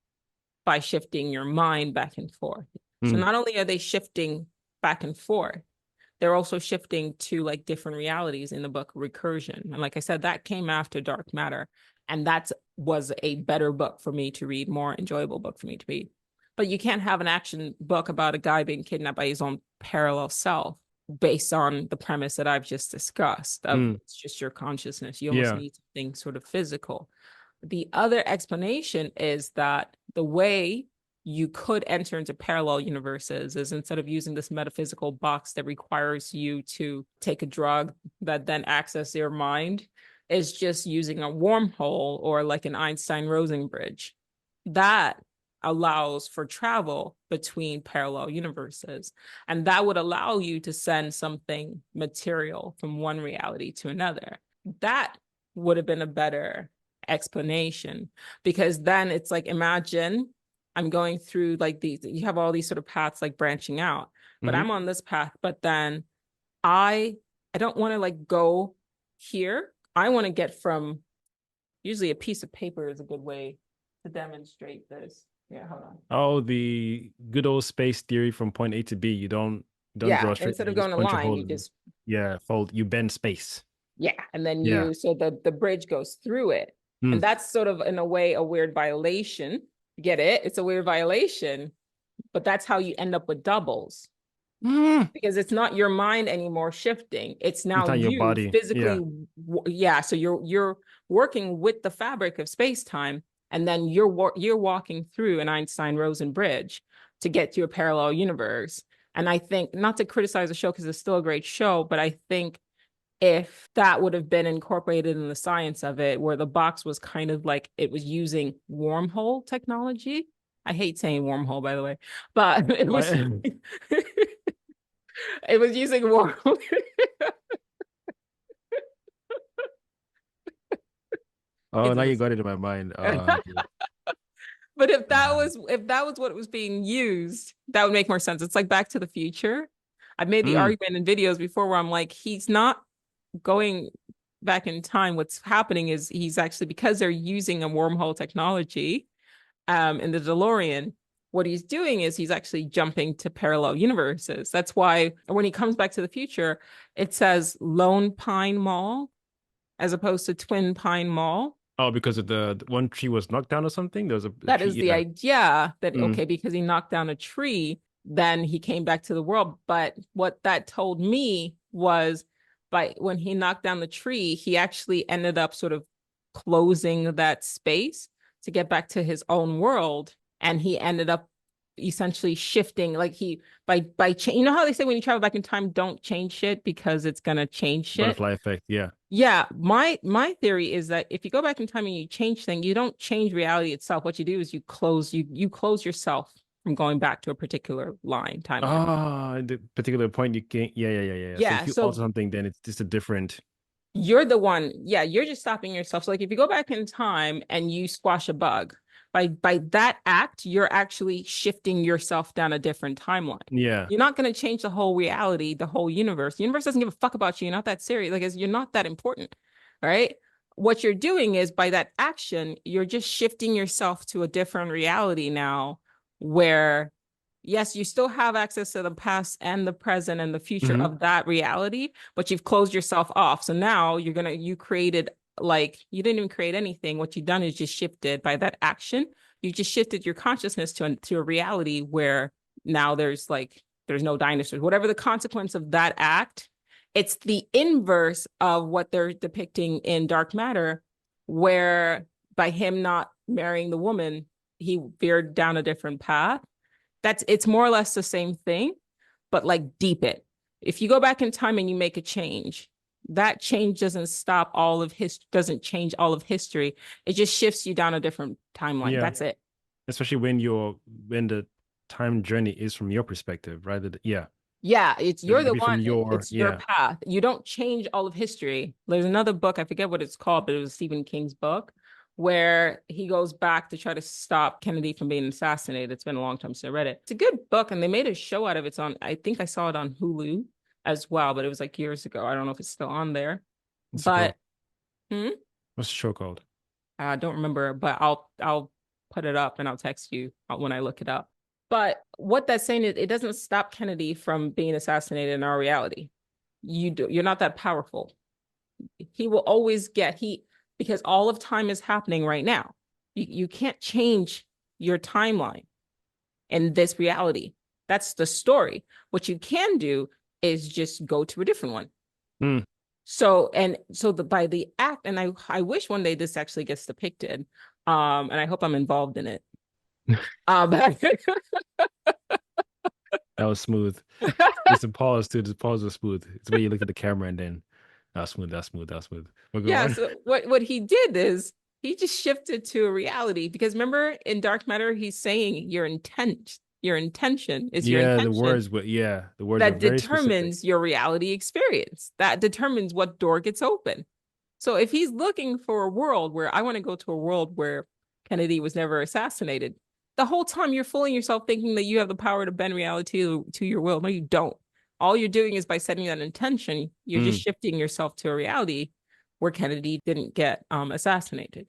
by shifting your mind back and forth. So not only are they shifting back and forth, they're also shifting to like different realities in the book Recursion. And like I said, that came after Dark Matter. And that was a better book for me to read, more enjoyable book for me to read. But you can't have an action book about a guy being kidnapped by his own parallel self based on the premise that I've just discussed. It's just your consciousness. You almost need something sort of physical. The other explanation is that the way you could enter into parallel universes is instead of using this metaphysical box that requires you to take a drug that then access your mind, is just using a wormhole or like an Einstein-Rosen bridge. That allows for travel between parallel universes. And that would allow you to send something material from one reality to another. That would have been a better explanation, because then it's like, imagine I'm going through like these, you have all these sort of paths like branching out, but I'm on this path, but then I don't want to like go here. I want to get from, usually a piece of paper is a good way to demonstrate this. Yeah, hold on.
Oh, the good old space theory from point A to B. You don't draw straight.
Instead of going a line, you just
fold. You bend space.
Yeah, and then so the bridge goes through it, and that's sort of in a way a weird violation. Get it? It's a weird violation but that's how you end up with doubles.
Mm.
Because it's not your mind anymore shifting. It's
It's
now
not your
you
body.
physically,
Yeah.
yeah. So you're working with the fabric of space time, and then you're walking through an Einstein-Rosen bridge to get to a parallel universe. And I think, not to criticize the show because it's still a great show, but I think if that would have been incorporated in the science of it, where the box was kind of like it was using wormhole technology. I hate saying wormhole, by the way, but it was
Why?
it was using wormhole.
Oh,
It's
now
a
you got
mistake.
it in my mind.
But if that
Uh,
was what was being used, that would make more sense. It's like Back to the Future. I've made the
mm.
argument in videos before where I'm like, he's not going back in time. What's happening is he's actually, because they're using a wormhole technology in the DeLorean, what he's doing is he's actually jumping to parallel universes. That's why when he comes back to the future, it says Lone Pine Mall as opposed to Twin Pine Mall.
Oh, because of the one tree was knocked down or something? There was a
That is
tree.
the
Yeah.
idea that,
Mm.
okay, because he knocked down a tree, then he came back to the world. But what that told me was, by when he knocked down the tree, he actually ended up sort of closing that space to get back to his own world. And he ended up essentially shifting, like he you know how they say when you travel back in time, don't change shit because it's gonna change shit.
Butterfly effect. Yeah.
Yeah, my theory is that if you go back in time and you change things, you don't change reality itself. What you do is you close yourself from going back to a particular timeline.
Ah, the particular point you can't. Yeah, yeah, yeah, yeah, yeah. So
Yeah,
if you alter
so
something, then it's just a different.
you're the one, yeah, you're just stopping yourself. So like if you go back in time and you squash a bug, by that act, you're actually shifting yourself down a different timeline.
Yeah.
You're not going to change the whole reality, the whole universe. The universe doesn't give a fuck about you. You're not that serious. Like, you're not that important, right? What you're doing is, by that action, you're just shifting yourself to a different reality now, where yes, you still have access to the past and the present and the future
Hmm.
of that reality, but you've closed yourself off. So now you created, like, you didn't even create anything. What you've done is just shifted by that action. You just shifted your consciousness to a reality where now there's no dinosaurs. Whatever the consequence of that act, it's the inverse of what they're depicting in Dark Matter, where by him not marrying the woman, he veered down a different path. It's more or less the same thing, but like deep it. If you go back in time and you make a change, that change doesn't change all of history. It just shifts you down a different timeline.
Yeah.
That's it.
Especially when the time journey is from your perspective, rather than, yeah.
Yeah, you're the
Maybe from
one.
your,
It's your
yeah.
path. You don't change all of history. There's another book, I forget what it's called, but it was Stephen King's book, where he goes back to try to stop Kennedy from being assassinated. It's been a long time since I read it. It's a good book, and they made a show out of it. I think I saw it on Hulu as well, but it was like years ago. I don't know if it's still on there.
What's it called?
But hmm,
What's the show called?
I don't remember, but I'll put it up and I'll text you when I look it up. But what that's saying is, it doesn't stop Kennedy from being assassinated in our reality. You're not that powerful. He will always because all of time is happening right now. You can't change your timeline in this reality. That's the story. What you can do is just go to a different one.
Mm.
By the act, and I wish one day this actually gets depicted. And I hope I'm involved in it. But
That was smooth. Just a pause too. The pause was smooth. It's where you look at the camera and then that's smooth, that's smooth, that's smooth. We'll go
yeah,
on.
so what he did is he just shifted to a reality, because remember in Dark Matter he's saying your intention is your
Yeah,
intention
the words were
that
very specific.
determines your reality experience. That determines what door gets open. So if he's looking for a world where, I want to go to a world where Kennedy was never assassinated, the whole time you're fooling yourself thinking that you have the power to bend reality to your will. No, you don't. All you're doing is, by setting that intention, you're just
Mm.
shifting yourself to a reality where Kennedy didn't get assassinated.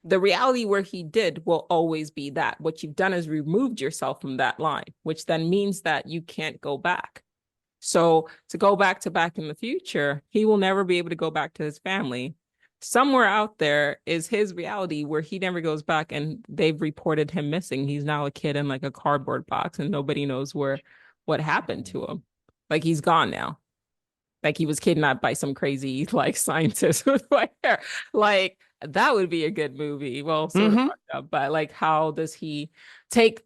The reality where he did will always be that. What you've done is removed yourself from that line, which then means that you can't go back. So to go back in the future, he will never be able to go back to his family somewhere out there is his reality where he never goes back, and they've reported him missing. He's now a kid in like a cardboard box, and nobody knows what happened to him. Like he's gone now. Like he was kidnapped by some crazy like scientist with white hair. Like that would be a good movie. Well, sort of
Mm-hmm.
fucked up, but like how does he take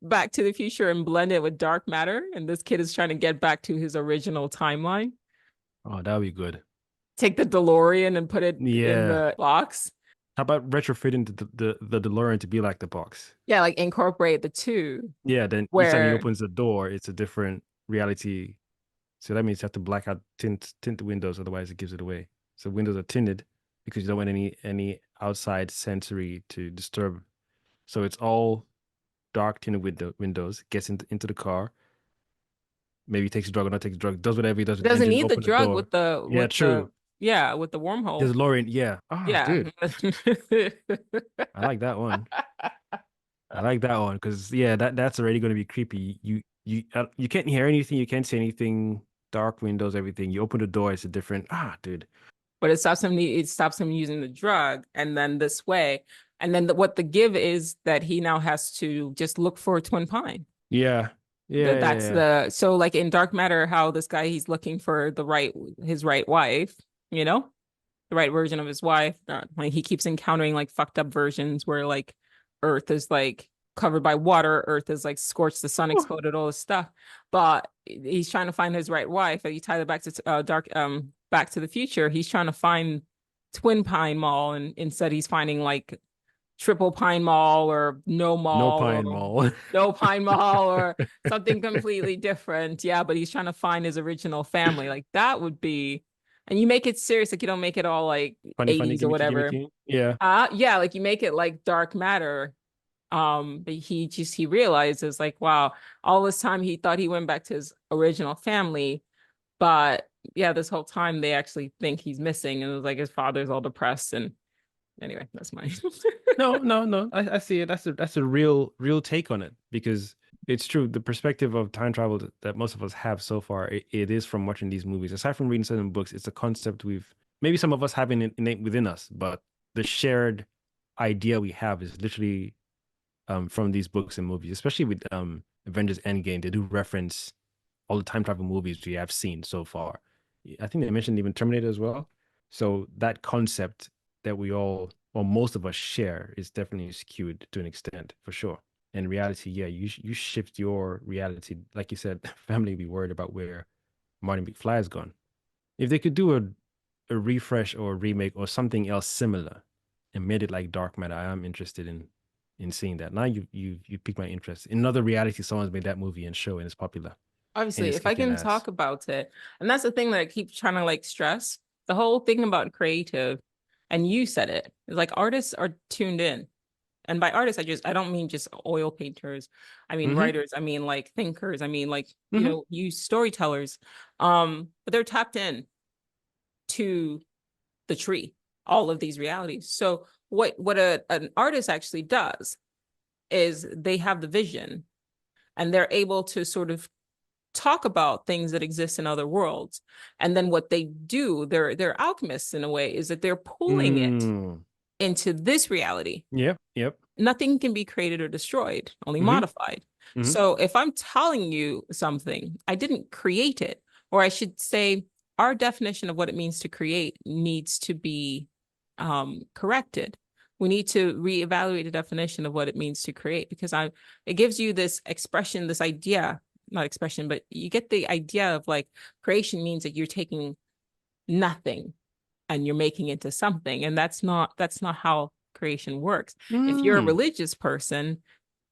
Back to the Future and blend it with dark matter? And this kid is trying to get back to his original timeline.
Oh, that would be good.
Take the DeLorean and put it in
Yeah.
the box.
How about retrofitting the DeLorean to be like the box?
Yeah, like incorporate the two
Yeah, then each time he
where
opens the door, it's a different reality. So that means you have to black out tint the windows, otherwise it gives it away. So windows are tinted because you don't want any outside sensory to disturb. So it's all dark tinted windows, gets into the car, maybe takes a drug or not takes a drug, does whatever he does with the
doesn't
engine,
need the
open the
drug
door.
with the
Yeah, true.
yeah, with the wormhole.
There's Lauren. Yeah. Ah,
Yeah.
dude. I like that one. I like that one because yeah, that's already going to be creepy. You can't hear anything, you can't see anything. Dark windows, everything. You open the door, it's a different. Ah, dude.
But it stops him using the drug, and then this way, and then what the give is that he now has to just look for Twin Pine.
Yeah, yeah, yeah,
That's
yeah.
the so like in Dark Matter, how this guy, he's looking for his right wife, you know, the right version of his wife. Like he keeps encountering like fucked up versions where like Earth is like covered by water, Earth is like scorched, the sun
Oh,
exploded, all this stuff. But he's trying to find his right wife. And you tie it back to Back to the Future. He's trying to find Twin Pine Mall, and instead he's finding like Triple Pine Mall or No
no
Mall
Pine
or
Mall.
No Pine Mall or something completely different. Yeah, but he's trying to find his original family. Like that would be, and you make it serious, like you don't make it all like
Funny
80s or
gimmicky,
whatever.
gimmicky. Yeah.
Yeah, like you make it like dark matter. But he realizes like, wow, all this time he thought he went back to his original family, but yeah, this whole time they actually think he's missing, and it was like his father's all depressed. And anyway, that's mine.
No, no, no. I see it. That's a real take on it because it's true. The perspective of time travel that most of us have so far, it is from watching these movies. Aside from reading certain books, it's a concept maybe some of us have innate within us, but the shared idea we have is literally from these books and movies, especially with Avengers Endgame. They do reference all the time travel movies we have seen so far. I think they mentioned even Terminator as well. So that concept that we all or most of us share is definitely skewed to an extent for sure. In reality, yeah, you shift your reality, like you said, family be worried about where Marty McFly has gone. If they could do a refresh or a remake or something else similar and made it like Dark Matter, I am interested in seeing that. Now you piqued my interest. In another reality, someone's made that movie and show and it's popular and
Obviously,
it's
if I
kicking
can
ass.
talk about it, and that's the thing that I keep trying to like stress, the whole thing about creative, and you said it, is like artists are tuned in. And by artists, I don't mean just oil painters. I mean
Mm-hmm.
writers, I mean like thinkers, I mean like,
Mm-hmm.
you storytellers. But they're tapped in to the tree, all of these realities. So what an artist actually does is they have the vision, and they're able to sort of talk about things that exist in other worlds. And then what they do, they're alchemists in a way, is that they're pulling it
Mm.
into this reality.
Yep. Yep.
Nothing can be created or destroyed, only
Mm-hmm.
modified.
Mm-hmm.
So if I'm telling you something, I didn't create it, or I should say, our definition of what it means to create needs to be corrected. We need to reevaluate the definition of what it means to create, because it gives you this expression, this idea, not expression, but you get the idea of like creation means that you're taking nothing and you're making it into something. And that's not how creation works. If you're a
Mm.
religious person,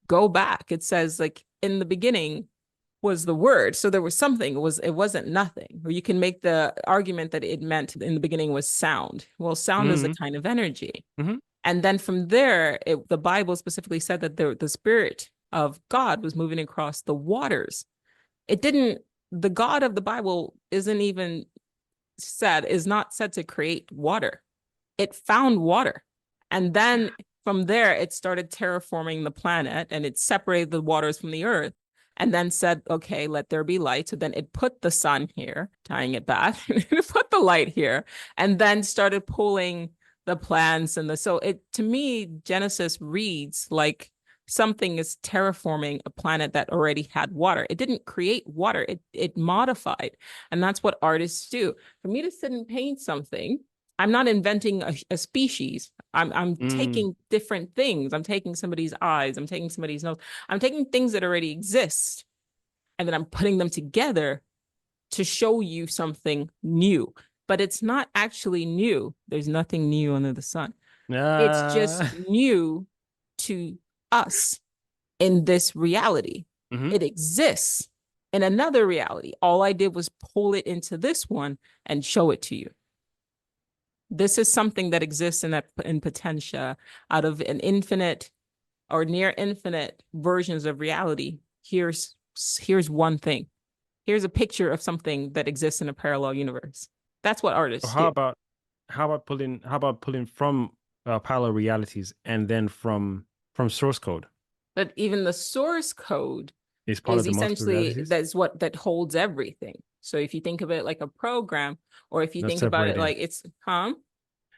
go back. It says like in the beginning was the word. So there was something. It wasn't nothing. Or you can make the argument that it meant in the beginning was sound. Well, sound is a
Mm-hmm.
kind of energy.
Mm-hmm.
And then from there, the Bible specifically said that the spirit of God was moving across the waters. It didn't, the God of the Bible is not said to create water. It found water. And then from there, it started terraforming the planet, and it separated the waters from the earth, and then said, okay, let there be light. So then it put the sun here, tying it back, it put the light here, and then started pulling the plants and so it, to me, Genesis reads like something is terraforming a planet that already had water. It didn't create water, it modified. And that's what artists do. For me to sit and paint something, I'm not inventing a species. I'm taking different things. I'm taking somebody's eyes, I'm taking somebody's nose, I'm taking things that already exist, and then I'm putting them together to show you something new. But it's not actually new. There's nothing new under the sun. It's just new to us in this reality. It exists in another reality. All I did was pull it into this one and show it to you. This is something that exists in potentia out of an infinite or near infinite versions of reality. Here's one thing. Here's a picture of something that exists in a parallel universe. That's what artists do.
How about pulling from parallel realities and then from source code?
But even the source code
is part of the
essentially that holds everything. So if you think of it like a program, or if you think about it like it's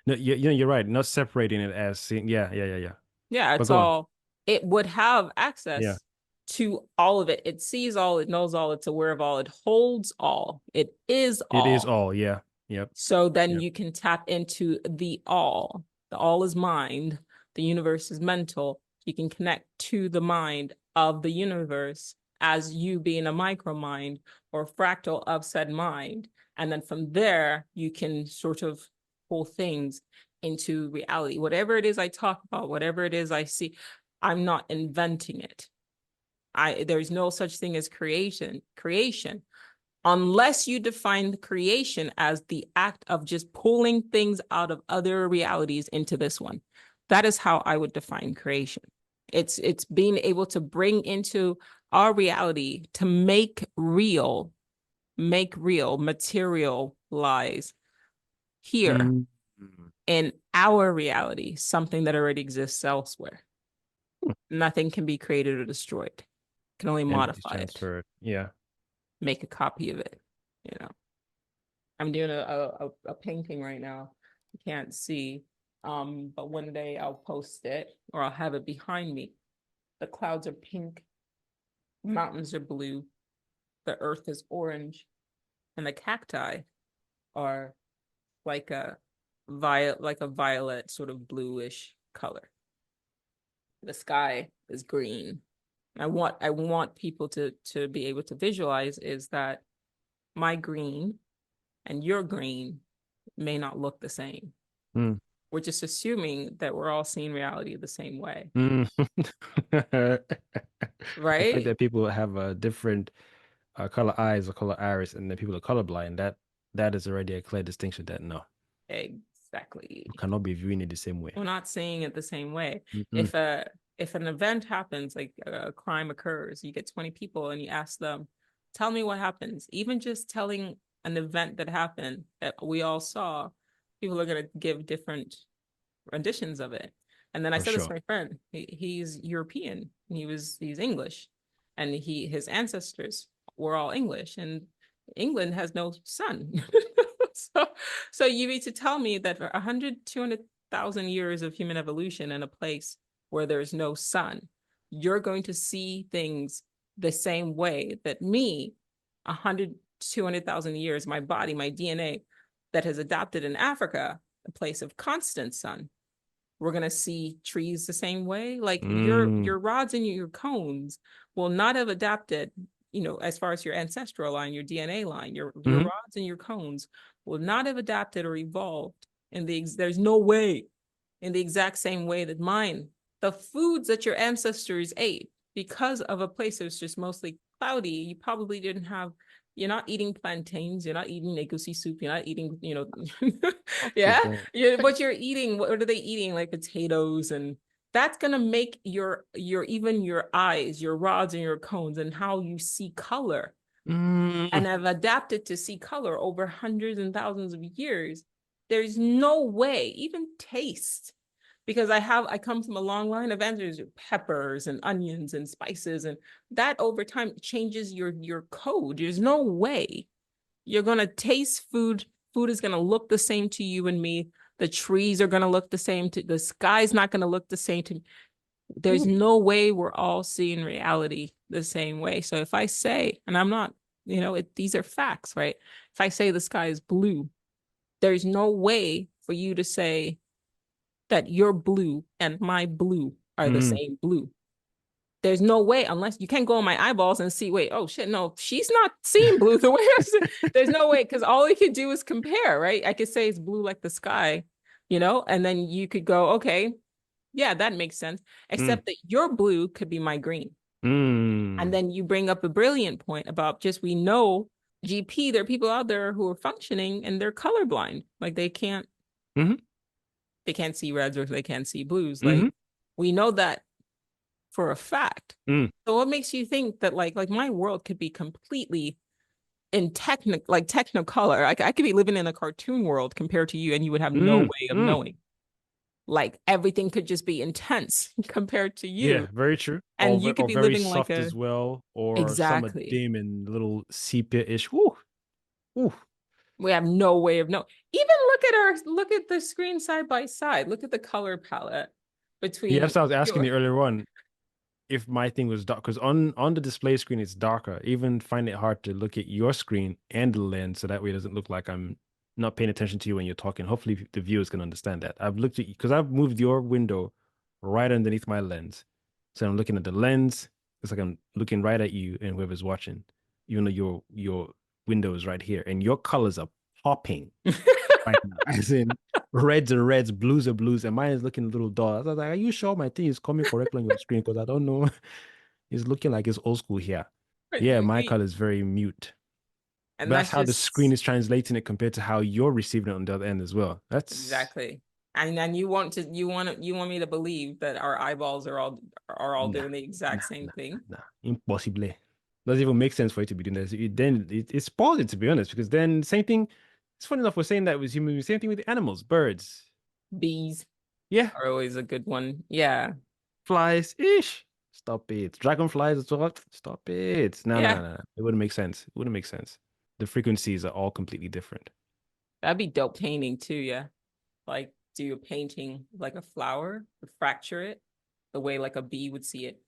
no, you're right. Not separating it as yeah.
It's all. It would have access to all of it. It sees all. It knows all. It's aware of all. It holds all. It is all.
It is all. Yeah. Yep.
So then you can tap into the all. The all is mind. The universe is mental. You can connect to the mind of the universe as you being a micro mind or fractal of said mind. And then from there, you can sort of pull things into reality. Whatever it is I talk about, whatever it is I see, I'm not inventing it. There's no such thing as creation, unless you define the creation as the act of just pulling things out of other realities into this one. That is how I would define creation. It's being able to bring into our reality to make real, materialize here in our reality, something that already exists elsewhere. Nothing can be created or destroyed. It can only modify it.
Yeah.
Make a copy of it. You know, I'm doing a painting right now. You can't see. But one day I'll post it, or I'll have it behind me. The clouds are pink, the mountains are blue, the earth is orange, and the cacti are like a violet sort of bluish color. The sky is green. I want people to be able to visualize is that my green and your green may not look the same. We're just assuming that we're all seeing reality the same way.
Right? The fact that people have a different color eyes or color iris, and then people are colorblind, that is already a clear distinction that no.
Exactly.
We cannot be viewing it the same way.
We're not seeing it the same way. If an event happens, like a crime occurs, you get 20 people and you ask them, tell me what happens. Even just telling an event that happened that we all saw, people are going to give different renditions of it. And then I said this to my friend. He's European. He's English, and his ancestors were all English, and England has no sun. So you need to tell me that for 200,000 years of human evolution in a place where there's no sun, you're going to see things the same way that me, 200,000 years, my body, my DNA that has adapted in Africa, a place of constant sun. We're going to see trees the same way. Like your rods and your cones will not have adapted, as far as your ancestral line, your DNA line, your rods and your cones will not have adapted or evolved there's no way in the exact same way that mine. The foods that your ancestors ate, because of a place that's just mostly cloudy, you probably didn't have. You're not eating plantains. You're not eating egusi soup. You're not eating, but you're eating. What are they eating? Like potatoes, and that's gonna make your even your eyes, your rods and your cones, and how you see color, and have adapted to see color over hundreds and thousands of years. There's no way, even taste. Because I come from a long line of ancestors, peppers and onions and spices, and that over time changes your code. There's no way you're gonna taste food. Food is gonna look the same to you and me The trees are going to look the same. The sky's not going to look the same to me. There's
Mm.
no way we're all seeing reality the same way. So if I say, and I'm not, these are facts, right? If I say the sky is blue, there's no way for you to say that your blue and my blue are the same blue. There's no way, unless you can't go on my eyeballs and see, wait, oh shit, no, she's not seeing blue the way I see. There's no way, because all we could do is compare, right? I could say it's blue like the sky, and then you could go, okay, yeah, that makes sense. Except that your blue could be my green. And then you bring up a brilliant point about just we know GP, there are people out there who are functioning and they're colorblind. Like they can't see reds or they can't see blues. Like we know that for a fact. So what makes you think that like my world could be completely in technicolor? I could be living in a cartoon world compared to you, and you would have no way of knowing. Like everything could just be intense compared to
Yeah,
you.
very true.
And you could
Or
be
very
living like
soft
a
as well, or some are
exactly.
dim and a little sepia-ish. Woo, woo.
We have no way of knowing. Even look at the screen side by side. Look at the color palette
Yeah,
between
that's what I was asking
your
you earlier on. If my thing was dark, because on the display screen it's darker. Even find it hard to look at your screen and the lens, so that way it doesn't look like I'm not paying attention to you when you're talking. Hopefully the viewers can understand that. I've looked at you because I've moved your window right underneath my lens, so I'm looking at the lens. It's like I'm looking right at you and whoever's watching, even though your window is right here, and your colors are popping right now. As in reds are reds, blues are blues, and mine is looking a little dull. I was like, are you sure my thing is coming correctly on your screen? Because I don't know. It's looking like it's old school here. Yeah, my color is very mute.
and
But that's
that's
how the screen
just
is translating it compared to how you're receiving it on the other end as well. That's
exactly. And then you want me to believe that our eyeballs are all
nah,
doing the exact
nah,
same
nah,
thing.
nah. Impossible. Doesn't even make sense for it to be doing this. Then it spoils it, to be honest, because then same thing. It's funny enough we're saying that with humans, same thing with the animals, birds.
Bees
Yeah,
are always a good one. Yeah.
flies, ish. Stop it. Dragonflies as well. Stop it. No, no,
Yeah.
no, no. It wouldn't make sense. It wouldn't make sense. The frequencies are all completely different.
That'd be dope painting too, yeah. Like do a painting like a flower, fracture it the way like a bee would see it,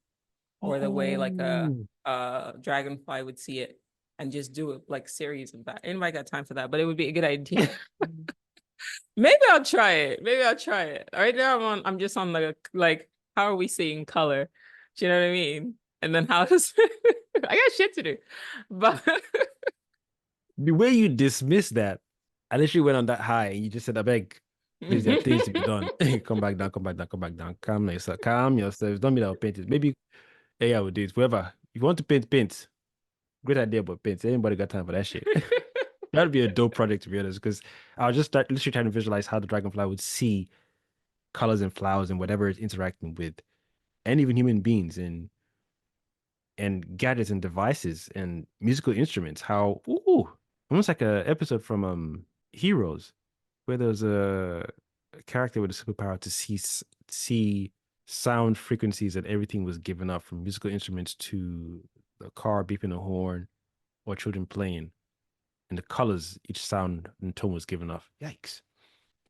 or the way like
Oh,
a dragonfly would see it, and just do it like series of that. Anybody got time for that? But it would be a good idea. Maybe I'll try it. Maybe I'll try it. Right now I'm just on like how are we seeing color? Do you know what I mean? And then how does I got shit to do. But
the way you dismiss that, I literally went on that high and you just said, I beg, please, there are things to be done. Come back down, come back down, come back down. Calm yourself, calm yourself. Don't mean I'll paint it. Maybe AI will do it. Whoever, if you want to paint, paint. Great idea, but paint. Anybody got time for that shit? That'd be a dope project, to be honest, because I was just literally trying to visualize how the dragonfly would see colors and flowers and whatever it's interacting with, and even human beings and gadgets and devices and musical instruments. How almost like a episode from Heroes, where there's a character with a superpower to see sound frequencies and everything was given up from musical instruments to the car beeping a horn or children playing and the colors each sound and tone was given off. Yikes.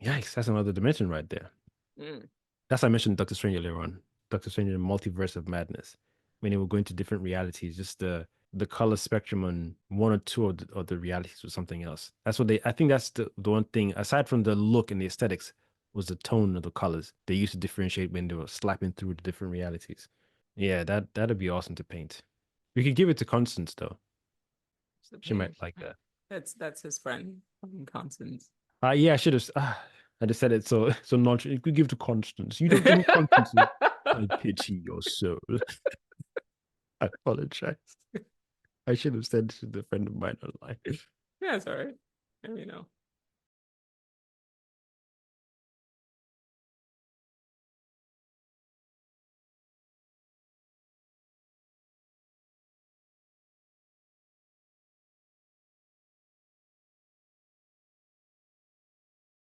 Yikes. That's another dimension right there.
Mm.
That's why I mentioned Doctor Strange earlier on. Doctor Strange and Multiverse of Madness. When they were going to different realities, just the color spectrum on one or two of the realities was something else. That's what I think that's the one thing, aside from the look and the aesthetics, was the tone of the colors. They used to differentiate when they were slapping through the different realities. Yeah, that'd be awesome to paint. We could give it to Constance though. She might like that.
That's his friend, Constance.
Yeah, I should have. I just said it so not. You could give to Constance. You don't give to Constance. I pity your soul. I apologize. I should have said to the friend of mine online.
Yeah, it's all right. You know.